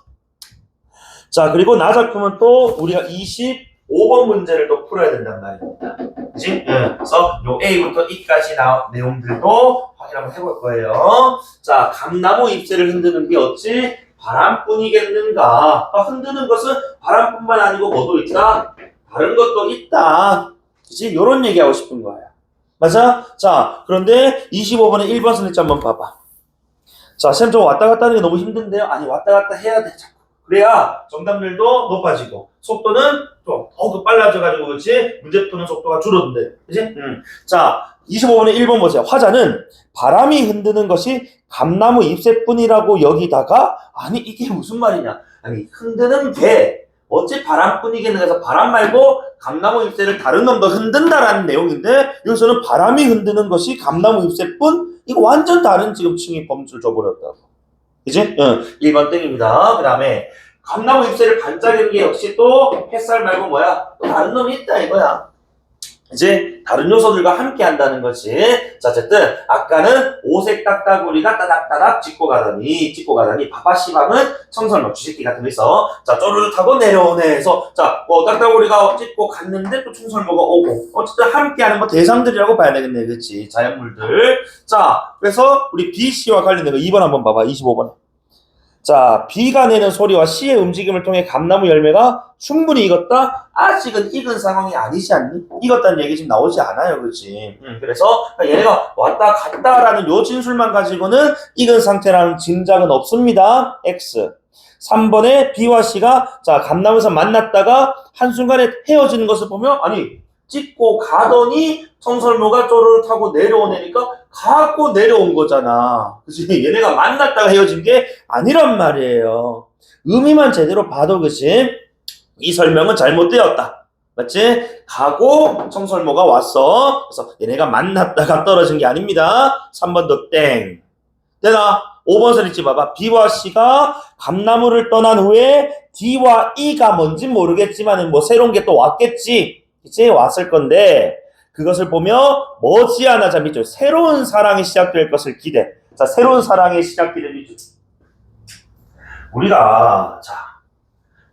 자, 그리고 나 작품은 또 우리가 25번 문제를 또 풀어야 된단 말입니다. 그치? 그래서 요 A부터 E까지 내용들도 확인 한번 해볼 거예요. 자, 감나무 잎새를 흔드는 게 어찌 바람뿐이겠는가? 흔드는 것은 바람뿐만 아니고 뭐도 있다? 다른 것도 있다. 그치? 요런 얘기하고 싶은 거예요. 맞아? 자, 그런데 25번에 1번 선택지 한번 봐봐. 자, 쌤 저 왔다 갔다 하는 게 너무 힘든데요? 아니, 왔다 갔다 해야 돼. 그래야 정답률도 높아지고 속도는 좀 더욱 빨라져가지고 그렇지 문제 푸는 속도가 줄어든대, 그치? 자, 25번에 1번 보세요. 화자는 바람이 흔드는 것이 감나무 잎새뿐이라고 여기다가 아니 이게 무슨 말이냐. 아니 흔드는 게 어찌 바람뿐이겠는 해서 바람 말고 감나무 잎새를 다른 놈도 흔든다라는 내용인데 여기서는 바람이 흔드는 것이 감나무 잎새뿐? 이거 완전 다른 지금 칭의 범주를 줘버렸다고. 그지? 응. 1번 땡입니다. 그 다음에 감나무 잎새를 반짝이는 게 역시 또 햇살 말고 뭐야? 또 다른 놈이 있다 이거야. 이제 다른 요소들과 함께 한다는 거지. 자, 어쨌든 아까는 오색 딱따구리가 따닥따닥 짚고 가더니 바바시방은 청설모 쥐새끼 같은 거 있어. 자, 쪼르르 내려오네 해서 자, 딱따구리가 짚고 갔는데 또 청설모가 오고 어쨌든 함께 하는 거 대상들이라고 봐야 되겠네. 그치? 자연물들. 자, 그래서 우리 B, C와 관련된 거 2번 한번 봐봐. 25번. 자, B가 내는 소리와 C의 움직임을 통해 감나무 열매가 충분히 익었다? 아직은 익은 상황이 아니지 않니? 익었다는 얘기 지금 나오지 않아요. 그렇지? 그래서 얘네가 왔다 갔다라는 요 진술만 가지고는 익은 상태라는 짐작은 없습니다. X. 3번에 B와 C가 자, 감나무에서 만났다가 한순간에 헤어지는 것을 보면 아니, 찍고 가더니 청설모가 쪼르르 타고 내려오니까 가고 내려온 거잖아. 그치? 얘네가 만났다가 헤어진 게 아니란 말이에요. 의미만 제대로 봐도 그치? 이 설명은 잘못되었다. 맞지? 가고 청설모가 왔어. 그래서 얘네가 만났다가 떨어진 게 아닙니다. 3번도 땡. 되나? 5번 선 있지 봐봐. B와 C가 감나무를 떠난 후에 D와 E가 뭔진 모르겠지만 뭐 새로운 게 또 왔겠지. 이제 왔을 건데 그것을 보며 머지않아 자 밑줄 새로운 사랑이 시작될 것을 기대. 자, 새로운 사랑이 시작되는 밑줄. 우리가 자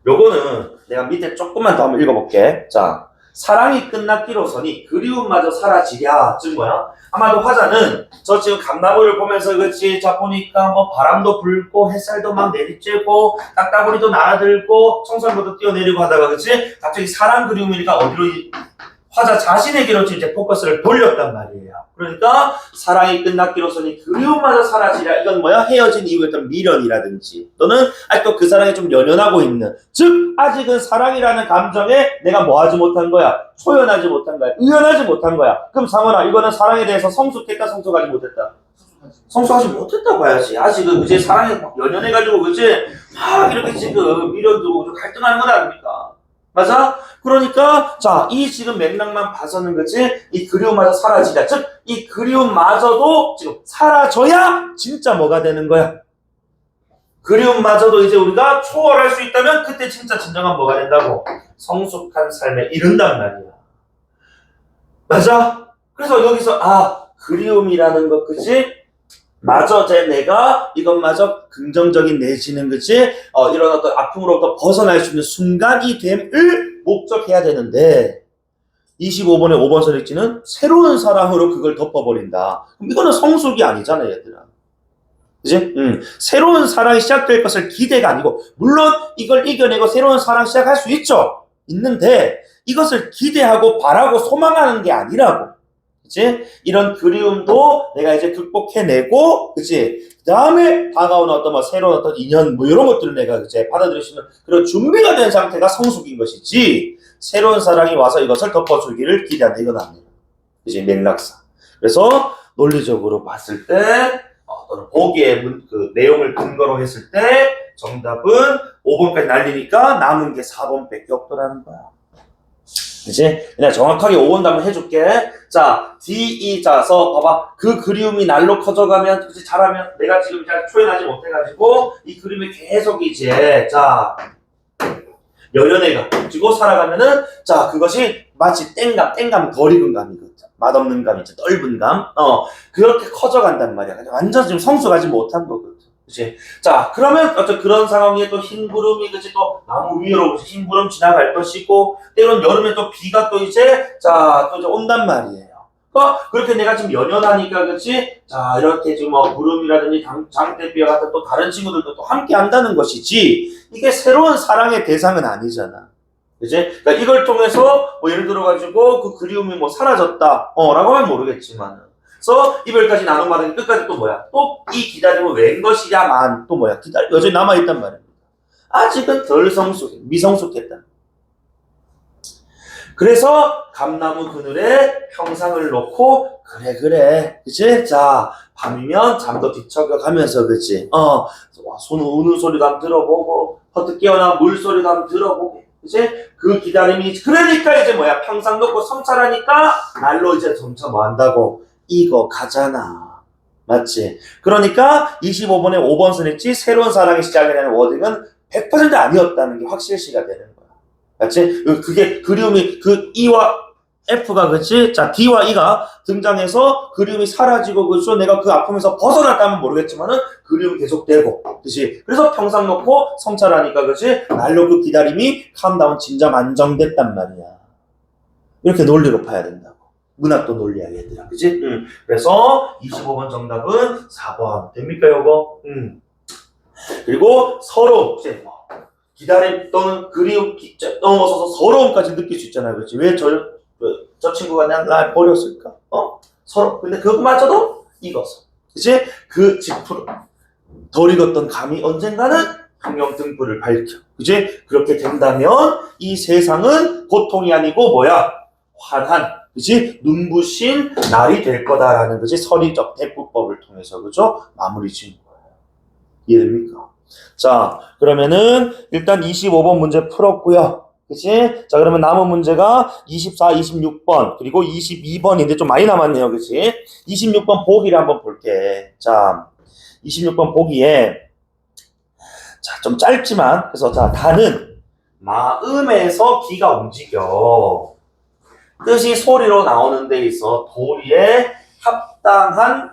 요거는 내가 밑에 조금만 더 한번 읽어볼게. 자, 사랑이 끝났기로서니 그리움마저 사라지랴. 즉 뭐야? 아마도 화자는 저 지금 감나무를 보면서 그렇지. 자 보니까 뭐 바람도 불고 햇살도 막 내리쬐고 딱따구리도 날아들고 청설모도 뛰어내리고 하다가 그렇지. 갑자기 사랑 그리움이니까 어디로 화자 자신에게로 이제 포커스를 돌렸단 말이에요. 그러니까 사랑이 끝났기로서니 그리움마저 사라지랴. 이건 뭐야? 헤어진 이후에 어떤 미련이라든지 또는 아직도 그 사랑에 좀 연연하고 있는 즉 아직은 사랑이라는 감정에 내가 뭐 하지 못한 거야? 초연하지 못한 거야? 의연하지 못한 거야? 그럼 상원아 이거는 사랑에 대해서 성숙했다 성숙하지 못했다? 성숙하지 못했다고 봐야지. 아직은 그제 사랑에 연연해가지고 그제 막 이렇게 지금 미련도 갈등하는 건 아닙니까? 맞아? 그러니까 자, 이 지금 맥락만 봐서는 그치? 이 그리움마저 사라지다. 즉, 이 그리움마저도 지금 사라져야 진짜 뭐가 되는 거야? 그리움마저도 이제 우리가 초월할 수 있다면 그때 진짜 진정한 뭐가 된다고? 성숙한 삶에 이른단 말이야. 맞아? 그래서 여기서 그리움이라는 것 그치? 마저 내가 이것마저 긍정적인 내지는 그치? 이런 어떤 아픔으로부터 벗어날 수 있는 순간이 됨을 목적해야 되는데 25번의 5번 선택지는 새로운 사랑으로 그걸 덮어버린다. 그럼 이거는 성숙이 아니잖아 얘들아. 그치? 새로운 사랑이 시작될 것을 기대가 아니고 물론 이걸 이겨내고 새로운 사랑 시작할 수 있죠. 있는데 이것을 기대하고 바라고 소망하는 게 아니라고. 그치? 이런 그리움도 내가 이제 극복해내고, 그치? 그 다음에 다가오는 어떤 뭐 새로운 어떤 인연, 뭐 이런 것들을 내가 이제 받아들일 수 있는 그런 준비가 된 상태가 성숙인 것이지, 새로운 사랑이 와서 이것을 덮어주기를 기대한다. 이건 아니에요. 그치? 맥락상. 그래서 논리적으로 봤을 때, 또는 보기의 그 내용을 근거로 했을 때, 정답은 5번까지 날리니까 남은 게 4번밖에 없더라는 거야. 그치? 그냥 정확하게 5번도 한번 해줄게. 자, D, 자서 봐봐. 그 그리움이 날로 커져가면, 그치? 잘하면, 내가 지금 잘 초연하지 못해가지고, 이 그림이 계속 이제, 자, 연연해가지고 살아가면은, 자, 그것이 마치 땡감 덜 익은 감이거든. 맛없는 감이지, 넓은 감. 그렇게 커져간단 말이야. 그냥 완전 지금 성숙하지 못한 거거든. 그치? 자, 그러면 어떤 그런 상황에 또 흰 구름이, 그치? 또 나무 위로 흰 구름 지나갈 것이고, 때론 여름에 또 비가 또 이제, 자, 또 이제 온단 말이에요. 그렇게 내가 지금 연연하니까, 그치? 자, 이렇게 지금 뭐 구름이라든지 장대비와 같은 또 다른 친구들도 또 함께 한다는 것이지, 이게 새로운 사랑의 대상은 아니잖아. 그치? 그러니까 이걸 통해서 뭐 예를 들어가지고 그 그리움이 뭐 사라졌다, 라고 하면 모르겠지만. 그래서 이별까지 나눔받으니 끝까지 또 뭐야? 또 이 기다림은 웬 것이냐만 또 뭐야? 여전히 남아있단 말입니다. 아직은 덜 성숙해, 미성숙했다. 그래서 감나무 그늘에 평상을 놓고 그래 그치? 자 밤이면 잠도 뒤척여가면서 그치? 손 우는 소리도 한번 들어보고 퍼뜩 깨어난 물소리도 한번 들어보고 그치? 그 기다림이 그러니까 이제 뭐야 평상 놓고 성찰하니까 날로 이제 점차 뭐 한다고 이거 가잖아 맞지? 그러니까 25번에 5번 선했지 새로운 사랑의 시작이라는 워딩은 100% 아니었다는 게 확실시가 되는 거야 맞지? 그게 그리움이 그 E와 F가 그치? 자 D와 E가 등장해서 그리움이 사라지고 그죠? 내가 그 아픔에서 벗어났다면 모르겠지만은 그리움 계속되고 그치? 그래서 평상 놓고 성찰하니까 그치? 날로 그 기다림이 캄다운 진정 안정됐단 말이야 이렇게 논리로 봐야 된다고 문학도 논리야 얘들아 그치? 그래서 25번 정답은 4번 됩니까 요거? 그리고 서러움 이제 뭐 기다림 또는 그리움 넘어서서 서러움까지 느낄 수 있잖아요 그치? 왜 저 친구가 날 버렸을까? 근데 그것마저도 익어서 그치? 그 지푸름 덜 익었던 감이 언젠가는 혁명 등불을 밝혀 그치? 그렇게 된다면 이 세상은 고통이 아니고 뭐야? 환한 그치? 눈부신 날이 될 거다라는 거지 서리적 대꾸법을 통해서 그죠? 마무리 지은 거예요 이해됩니까? 자 그러면은 일단 25번 문제 풀었고요 그치? 자 그러면 남은 문제가 24, 26번 그리고 22번인데 좀 많이 남았네요 그치? 26번 보기를 한번 볼게 자 26번 보기에 자 좀 짧지만 그래서 자 다는 마음에서 기가 움직여 뜻이 소리로 나오는 데 있어 도리에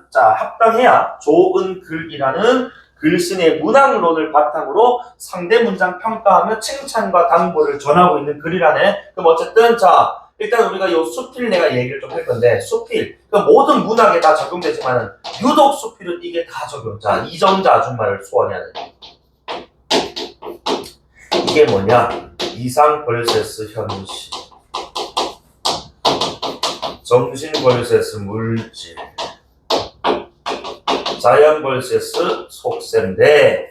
합당해야 좋은 글이라는 글쓴이의 문학론을 바탕으로 상대 문장 평가하며 칭찬과 당부를 전하고 있는 글이라네. 그럼 어쨌든 자 일단 우리가 요 수필 내가 얘기를 좀 할 건데 수필 그 모든 문학에 다 적용되지만은 유독 수필은 이게 다 적용. 자 이정자 아줌마를 소원해야 돼. 이게 뭐냐? 이상 벌세스 현실, 정신 벌세스 물질, 자연 벌세스 속세인데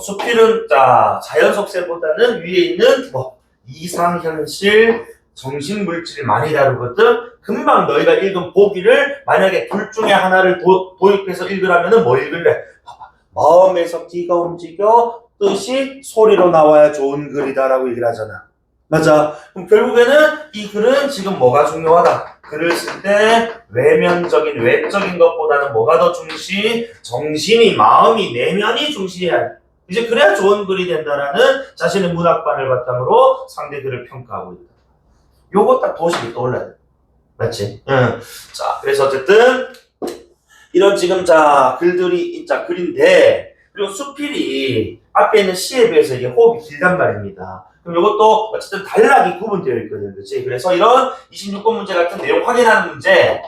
수필은 자 자연 속세보다는 위에 있는 뭐 이상 현실, 정신 물질을 많이 다루거든. 금방 너희가 읽은 보기를 만약에 둘 중에 하나를 도입해서 읽으라면은 뭐 읽을래? 마음에서 기가 움직여 뜻이 소리로 나와야 좋은 글이다라고 얘기를 하잖아. 맞아. 그럼 결국에는 이 글은 지금 뭐가 중요하다? 글을 쓸 때 외면적인 외적인 것보다는 뭐가 더 중시? 정신이, 마음이, 내면이 중시해야 해. 이제 그래야 좋은 글이 된다라는 자신의 문학관을 바탕으로 상대 글을 평가하고 있다. 요거 딱 도식이 떠올라야 돼. 맞지? 응. 자, 그래서 어쨌든 이런 지금 자 글들이 자 글인데 그리고 수필이 앞에 있는 시에 비해서 이게 호흡이 길단 말입니다. 그럼 이것도 어쨌든 단락이 구분되어 있거든, 그렇지? 그래서 이런 26번 문제 같은 내용 확인하는 문제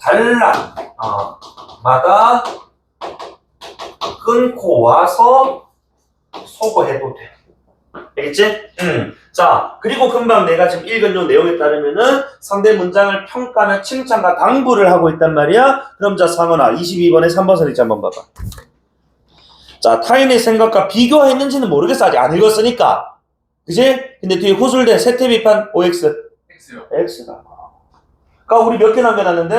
단락마다 끊고 와서 소거해도 돼. 알겠지? 자, 그리고 금방 내가 지금 읽은 요 내용에 따르면은 상대 문장을 평가하는 칭찬과 당부를 하고 있단 말이야. 그럼 자, 상원아 22번에 3번 선택지 한번 봐봐. 자, 타인의 생각과 비교했는지는 모르겠어. 아직 안 읽었으니까. 그지? 근데 뒤에 후술된 세태 비판 OX. X요. X다. 그러니까 우리 몇 개 남겨놨는데?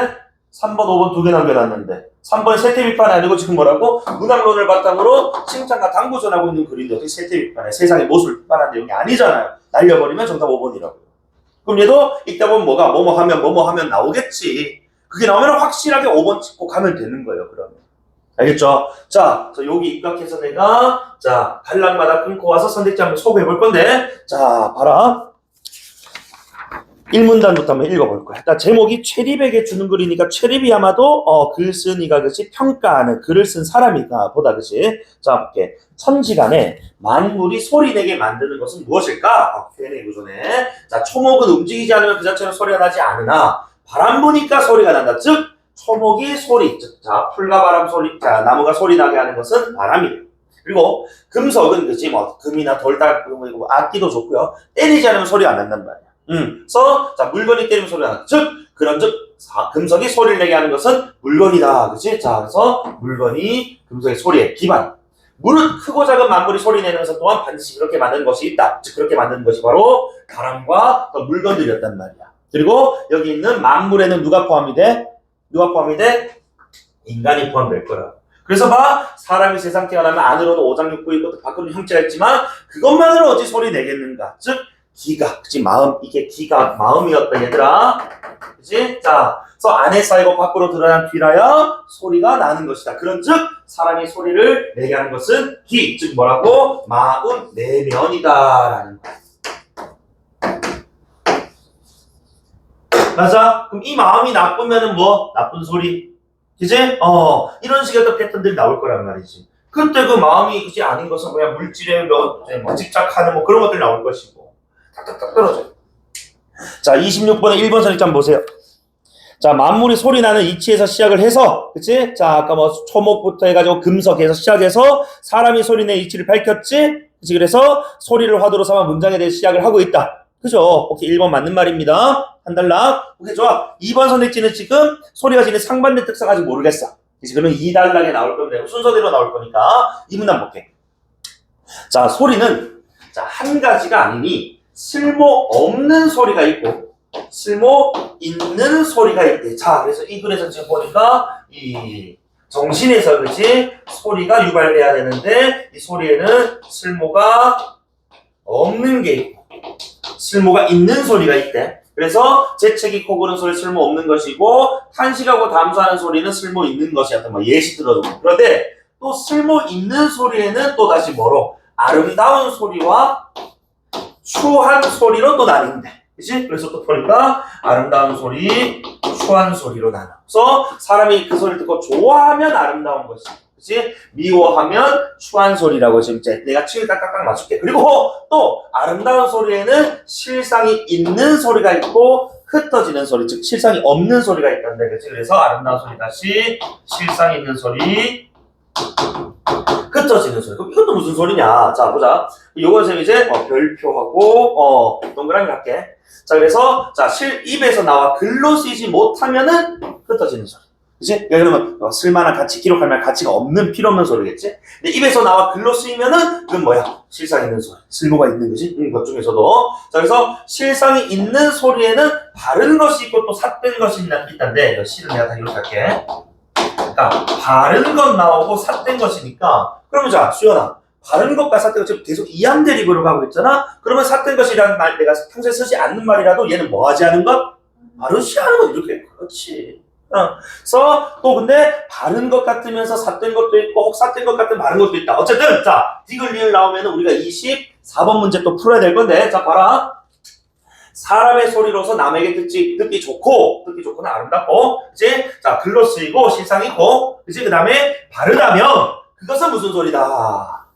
3번, 5번 2개 남겨놨는데 3번이 세태 비판이 아니고 지금 뭐라고? 문학론을 바탕으로 칭찬과 당부 전하고 있는 글인데 어떻게 세태 비판에 세상의 모습을 비판하는 내용이 아니잖아요. 날려버리면 정답 5번이라고요. 그럼 얘도 읽다 보면 뭐뭐 하면 나오겠지. 그게 나오면 확실하게 5번 찍고 가면 되는 거예요. 그러면. 알겠죠? 자, 여기 입각해서 내가 자 단락마다 끊고 와서 선택지 한번 소개해 볼 건데 자 봐라 1문단부터 한번 읽어볼 거야. 일단 제목이 최립에게 주는 글이니까 최립이 아마도 글쓴이가 그치 평가하는 글을 쓴 사람이다 보다 그치. 자 볼게. 천지간에 만물이 소리내게 만드는 것은 무엇일까? Q&A 구조네. 자 초목은 움직이지 않으면 그 자체는 소리가 나지 않으나 바람 부니까 소리가 난다. 즉 초목이 소리, 자 풀과 바람 소리, 자 나무가 소리 나게 하는 것은 바람이에요. 그리고 금속은 그치 뭐 금이나 돌달 그리고 악기도 좋고요. 때리지 않으면 소리가 안 난단 말이야. 그래서 자 물건이 때리면 소리가 난다. 즉 그런즉 금속이 소리를 내게 하는 것은 물건이다. 그치? 자 그래서 물건이 금속의 소리의 기반. 무릇 크고 작은 만물이 소리 내는 것은 또한 반드시 그렇게 만든 것이 있다. 즉 그렇게 만든 것이 바로 바람과 또 물건들이었단 말이야. 그리고 여기 있는 만물에는 누가 포함이 돼? 누가 포함이 돼? 인간이 포함될 거라. 그래서 봐, 사람이 세상 태어나면 안으로는 오장육부 있고 밖으로는 형체가 있지만 그것만으로 어찌 소리 내겠는가? 즉 기가, 그치? 마음, 이게 기가 마음이었다 얘들아. 그치? 자, 그래서 안에 쌓이고 밖으로 드러난 귀라야 소리가 나는 것이다. 그런즉 사람이 소리를 내게 하는 것은 기, 즉 뭐라고? 마음 내면이다라는 거야. 맞아? 그럼 이 마음이 나쁘면은 뭐? 나쁜 소리. 그치? 이런 식의 또 패턴들이 나올 거란 말이지. 그때 그 마음이 그치 아닌 것은 뭐야? 물질에 뭐 집착하는 뭐 그런 것들이 나올 것이고. 탁탁탁 떨어져. 자, 26번에 1번 선입장 보세요. 자, 만물이 소리 나는 이치에서 시작을 해서, 그치? 자, 아까 뭐 초목부터 해가지고 금석에서 시작해서 사람이 소리 내 이치를 밝혔지? 그치? 그래서 소리를 화두로 삼아 문장에 대해 시작을 하고 있다. 그죠? 오케이, 1번 맞는 말입니다. 한 달락. 오케이, 좋아. 2번 선택지는 지금 소리가 지닌 상반된 특성 아직 모르겠어. 그치? 그러면 2달락에 나올 건데, 순서대로 나올 거니까 이 문단 볼게. 자, 소리는, 자, 한 가지가 아니니 쓸모없는 소리가 있고, 쓸모 있는 소리가 있대. 자, 그래서 이 글에서 지금 보니까 이 정신에서 그치 소리가 유발돼야 되는데 이 소리에는 쓸모가 없는 게 있고 쓸모가 있는 소리가 있대. 그래서 재채기, 코 고는 소리 쓸모 없는 것이고 탄식하고 담소하는 소리는 쓸모 있는 것이야. 뭐 예시 들어도. 그런데 또 쓸모 있는 소리에는 또 다시 뭐로? 아름다운 소리와 추한 소리로 또 나뉜대. 그치? 그래서 또 보니까 아름다운 소리, 추한 소리로 나눠. 그래서 사람이 그 소리를 듣고 좋아하면 아름다운 것이, 그치? 미워하면 추한 소리라고 지금 내가 층을 깍깍깍 맞출게. 그리고 또 아름다운 소리에는 실상이 있는 소리가 있고 흩어지는 소리, 즉 실상이 없는 소리가 있단다. 그치? 그래서 아름다운 소리 다시 실상이 있는 소리, 흩어지는 소리. 그럼 이것도 무슨 소리냐? 자, 보자. 요것을 이제 별표하고 동그라미 할게. 자, 그래서 자, 입에서 나와 글로 쓰이지 못하면은 흩어지는 소리. 그치? 그러면 쓸만한 가치, 기록할 만한 가치가 없는 필요 없는 소리겠지? 근데 입에서 나와 글로 쓰이면은 그건 뭐야? 실상 있는 소리. 쓸모가 있는 거지? 그것 중에서도. 자, 그래서 실상이 있는 소리에는 바른 것이 있고 또 삿된 것이 있단데 이거 실을 내가 다 이렇게 할게. 그러니까 바른 것 나오고 삿된 것이니까 그러면 자, 수연아. 바른 것과 삿된 것 지금 계속 이함 대립으로 가고 있잖아? 그러면 삿된 것이라는 말 내가 평소에 쓰지 않는 말이라도 얘는 뭐 하지 않은 것? 바르시 하는 것 이렇게. 그렇지. 그래서 또 근데 바른 것 같으면서 삿된 것도 있고 혹 삿된 것 같은 바른 것도 있다. 어쨌든 자, 디귿 리을 나오면 우리가 24번 문제 또 풀어야 될 건데 자, 봐라. 사람의 소리로서 남에게 듣기 좋고는 아름답고, 그치? 자, 글로 쓰이고 실상 있고, 그치? 그 다음에 바르다면 그것은 무슨 소리다?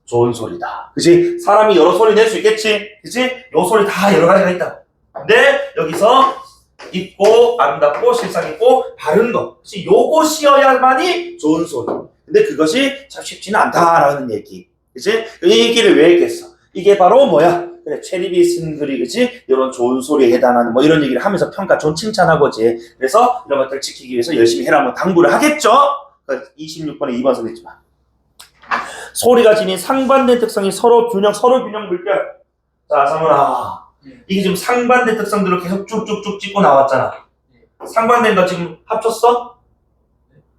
좋은 소리다. 그치? 사람이 여러 소리 낼 수 있겠지? 그치? 요 소리 다 여러 가지가 있다. 근데 여기서 있고, 아름답고, 실상 있고, 바른 것. 그치? 요것이어야만이 좋은 소리. 근데 그것이 참 쉽지는 않다라는 얘기. 그치? 이 얘기를 왜 했겠어? 이게 바로 뭐야? 그래, 체리비 쓴 글이, 그치? 이런 좋은 소리에 해당하는 뭐 이런 얘기를 하면서 평가, 좋은 칭찬하고지. 그래서 이런 것들을 지키기 위해서 열심히 해라고 당부를 하겠죠? 26번에 2번 선택지만. 소리가 지닌 상반된 특성이 서로 균형 물결. 자, 상훈아. 이게 지금 상반된 특성들을 계속 쭉쭉쭉 찍고 나왔잖아. 상반된 거 지금 합쳤어?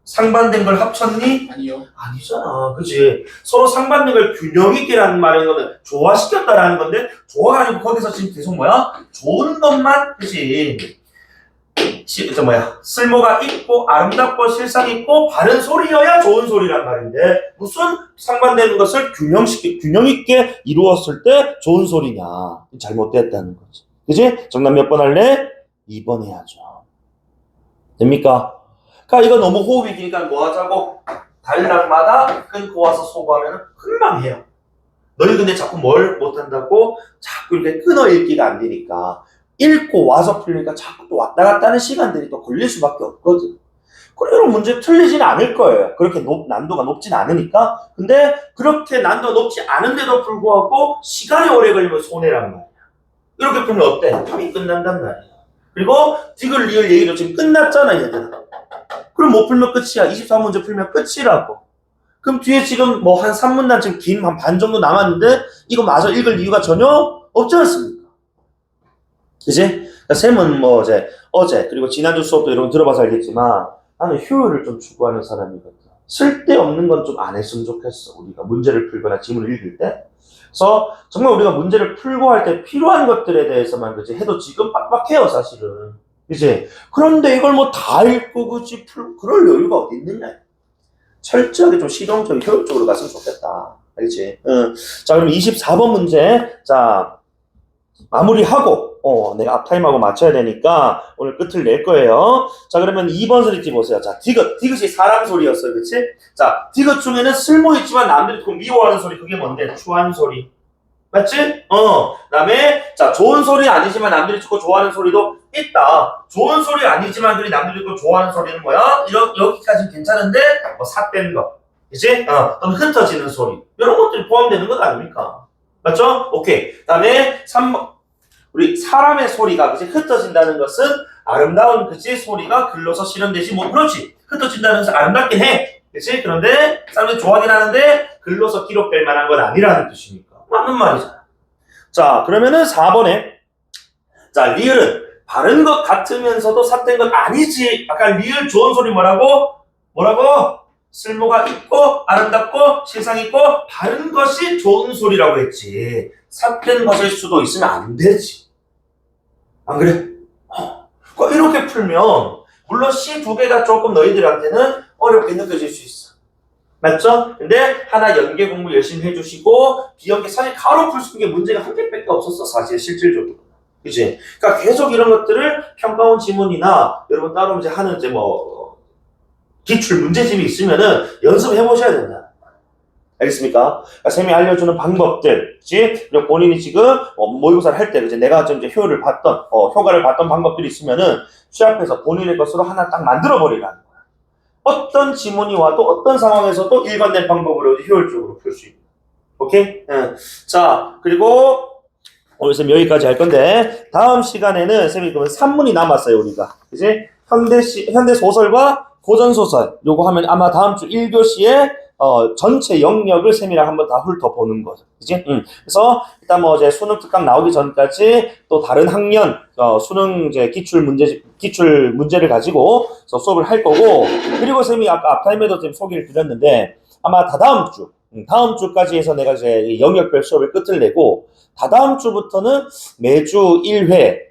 상반된 걸 합쳤니? 아니요. 아니잖아. 그치? 서로 상반된 걸 균형 있게라는 말인 거는 조화시켰다라는 건데, 조화가 아니고 거기서 지금 계속 뭐야? 좋은 것만, 그치? 쓸모가 있고, 아름답고, 실상 있고, 바른 소리여야 좋은 소리란 말인데, 무슨 상반되는 것을 균형 있게 이루었을 때 좋은 소리냐. 잘못됐다는 거지. 그치? 정답 몇 번 할래? 2번 해야죠. 됩니까? 그러니까 이거 너무 호흡이 기니까 뭐 하자고? 단락마다 끊고 와서 소거하면 금방 해요. 너희 근데 자꾸 뭘 못한다고? 자꾸 이렇게 끊어 읽기가 안 되니까 읽고 와서 풀리니까 자꾸 또 왔다 갔다 하는 시간들이 또 걸릴 수밖에 없거든. 그래서 문제 틀리지는 않을 거예요. 그렇게 난도가 높진 않으니까. 근데 그렇게 난도 높지 않은데도 불구하고 시간이 오래 걸리면 손해란 말이야. 이렇게 풀면 어때? 답이 끝난단 말이야. 그리고 디귿 리을 얘기도 지금 끝났잖아, 얘들아. 그럼 못 풀면 끝이야. 24문제 풀면 끝이라고. 그럼 뒤에 지금 뭐 한 3문단 지금 긴 한 반 정도 남았는데 이거 마저 읽을 이유가 전혀 없지 않습니까? 그지? 그러니까 쌤은 뭐 어제 그리고 지난주 수업도 이런 거 들어봐서 알겠지만 나는 효율을 좀 추구하는 사람이거든. 쓸데없는 건 좀 안 했으면 좋겠어. 우리가 문제를 풀거나 지문을 읽을 때. 그래서 정말 우리가 문제를 풀고 할 때 필요한 것들에 대해서만 그지 해도 지금 빡빡해요 사실은. 그지? 그런데 이걸 뭐 다 읽고 그지 그럴 여유가 어디 있느냐. 철저하게 좀 실용적이고 효율적으로 갔으면 좋겠다. 알겠지? 응. 자, 그럼 24번 문제. 자, 마무리하고, 내가 앞타임하고 맞춰야 되니까 오늘 끝을 낼 거예요. 자, 그러면 2번 소리 보세요. 자, 디귿이 사람 소리였어요. 그치? 자, 디귿 중에는 쓸모있지만 남들이 좀 미워하는 소리, 그게 뭔데? 추한 소리. 맞지? 그다음에 자 좋은 소리 아니지만 남들이 듣고 좋아하는 소리도 있다. 좋은 소리 아니지만 그리 남들이 듣고 좋아하는 소리는 뭐야? 여기까지는 괜찮은데 뭐 삿된 거, 그치? 그럼 흩어지는 소리 이런 것들이 포함되는 것 아닙니까? 맞죠? 오케이. 그다음에 3번 우리 사람의 소리가 그치 흩어진다는 것은 아름다운 그치 소리가 글로서 실현되지 뭐 그렇지 흩어진다는 것은 아름답긴 해, 그치? 그런데 사람들이 좋아하긴 하는데 글로서 기록될 만한 건 아니라는 뜻이니까. 맞는 말이잖아. 자, 그러면은 4번에 자, 리을은 바른 것 같으면서도 삿된 건 아니지. 아까 리을 좋은 소리 뭐라고? 쓸모가 있고 아름답고 실상 있고 바른 것이 좋은 소리라고 했지. 삿된 것일 수도 있으면 안 되지. 안 그래? 이렇게 풀면 물론 시 두 개가 조금 너희들한테는 어렵게 느껴질 수 있어. 맞죠? 근데 하나 연계 공부 열심히 해주시고 비연계 사실 가로 풀 수 있는 게 문제가 한 개밖에 없었어 사실 실질적으로. 그치? 그러니까 계속 이런 것들을 평가원 지문이나 여러분 따로 이제 하는 이제 뭐 기출 문제집이 있으면은 연습해 보셔야 된다. 알겠습니까? 그러니까 쌤이 알려주는 방법들, 그치? 그리고 본인이 지금 모의고사를 할 때, 그치? 내가 좀 이제 효과를 봤던 방법들이 있으면은 취합해서 본인의 것으로 하나 딱 만들어 버리라는 거야. 어떤 지문이 와도 어떤 상황에서도 일관된 방법으로 효율적으로 풀 수 있는. 오케이? 자, 그리고 오늘 쌤 여기까지 할 건데 다음 시간에는 쌤이 그러면 3문이 남았어요 우리가. 그지? 현대 소설과 고전 소설 요거 하면 아마 다음 주 1교시에 전체 영역을 쌤이랑 한번 다 훑어보는 거죠. 그지? 그래서 일단 뭐 이제 수능 특강 나오기 전까지 또 다른 학년 수능 이제 기출 문제를 가지고 수업을 할 거고, 그리고 쌤이 아까 앞타임에도 좀 소개를 드렸는데 아마 다음 주까지 해서 내가 이제 영역별 수업을 끝을 내고 다다음 주부터는 매주 1회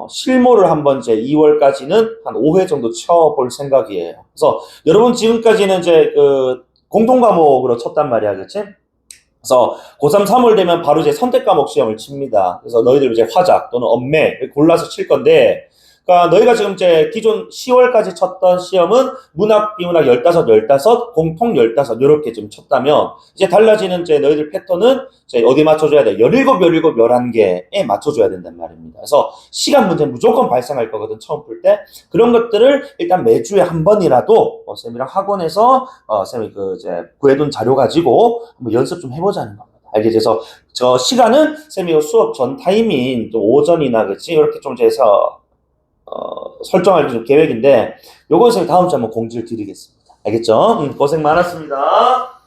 실무를 한번 이제 2월까지는 한 5회 정도 쳐볼 생각이에요. 그래서 여러분 지금까지는 이제 그 공통 과목으로 쳤단 말이야, 그치? 그래서 고3 3월 되면 바로 이제 선택 과목 시험을 칩니다. 그래서 너희들 이제 화작 또는 엄매 골라서 칠 건데, 그러니까 너희가 지금 이제 기존 10월까지 쳤던 시험은 문학, 비문학 15, 공통 15 이렇게 좀 쳤다면 이제 달라지는 이제 너희들 패턴은 이제 어디 맞춰줘야 돼? 17, 11개에 맞춰줘야 된단 말입니다. 그래서 시간 문제는 무조건 발생할 거거든, 처음 풀 때. 그런 것들을 일단 매주에 한 번이라도 쌤이랑 학원에서 쌤이 그 이제 구해둔 자료 가지고 한번 연습 좀 해보자는 겁니다. 알겠지? 그래서 저 시간은 쌤이 수업 전 타임인 또 오전이나 그치? 이렇게 좀 해서 설정할 좀 계획인데 요것을 다음 주에 한번 공지를 드리겠습니다. 알겠죠? 고생 많았습니다.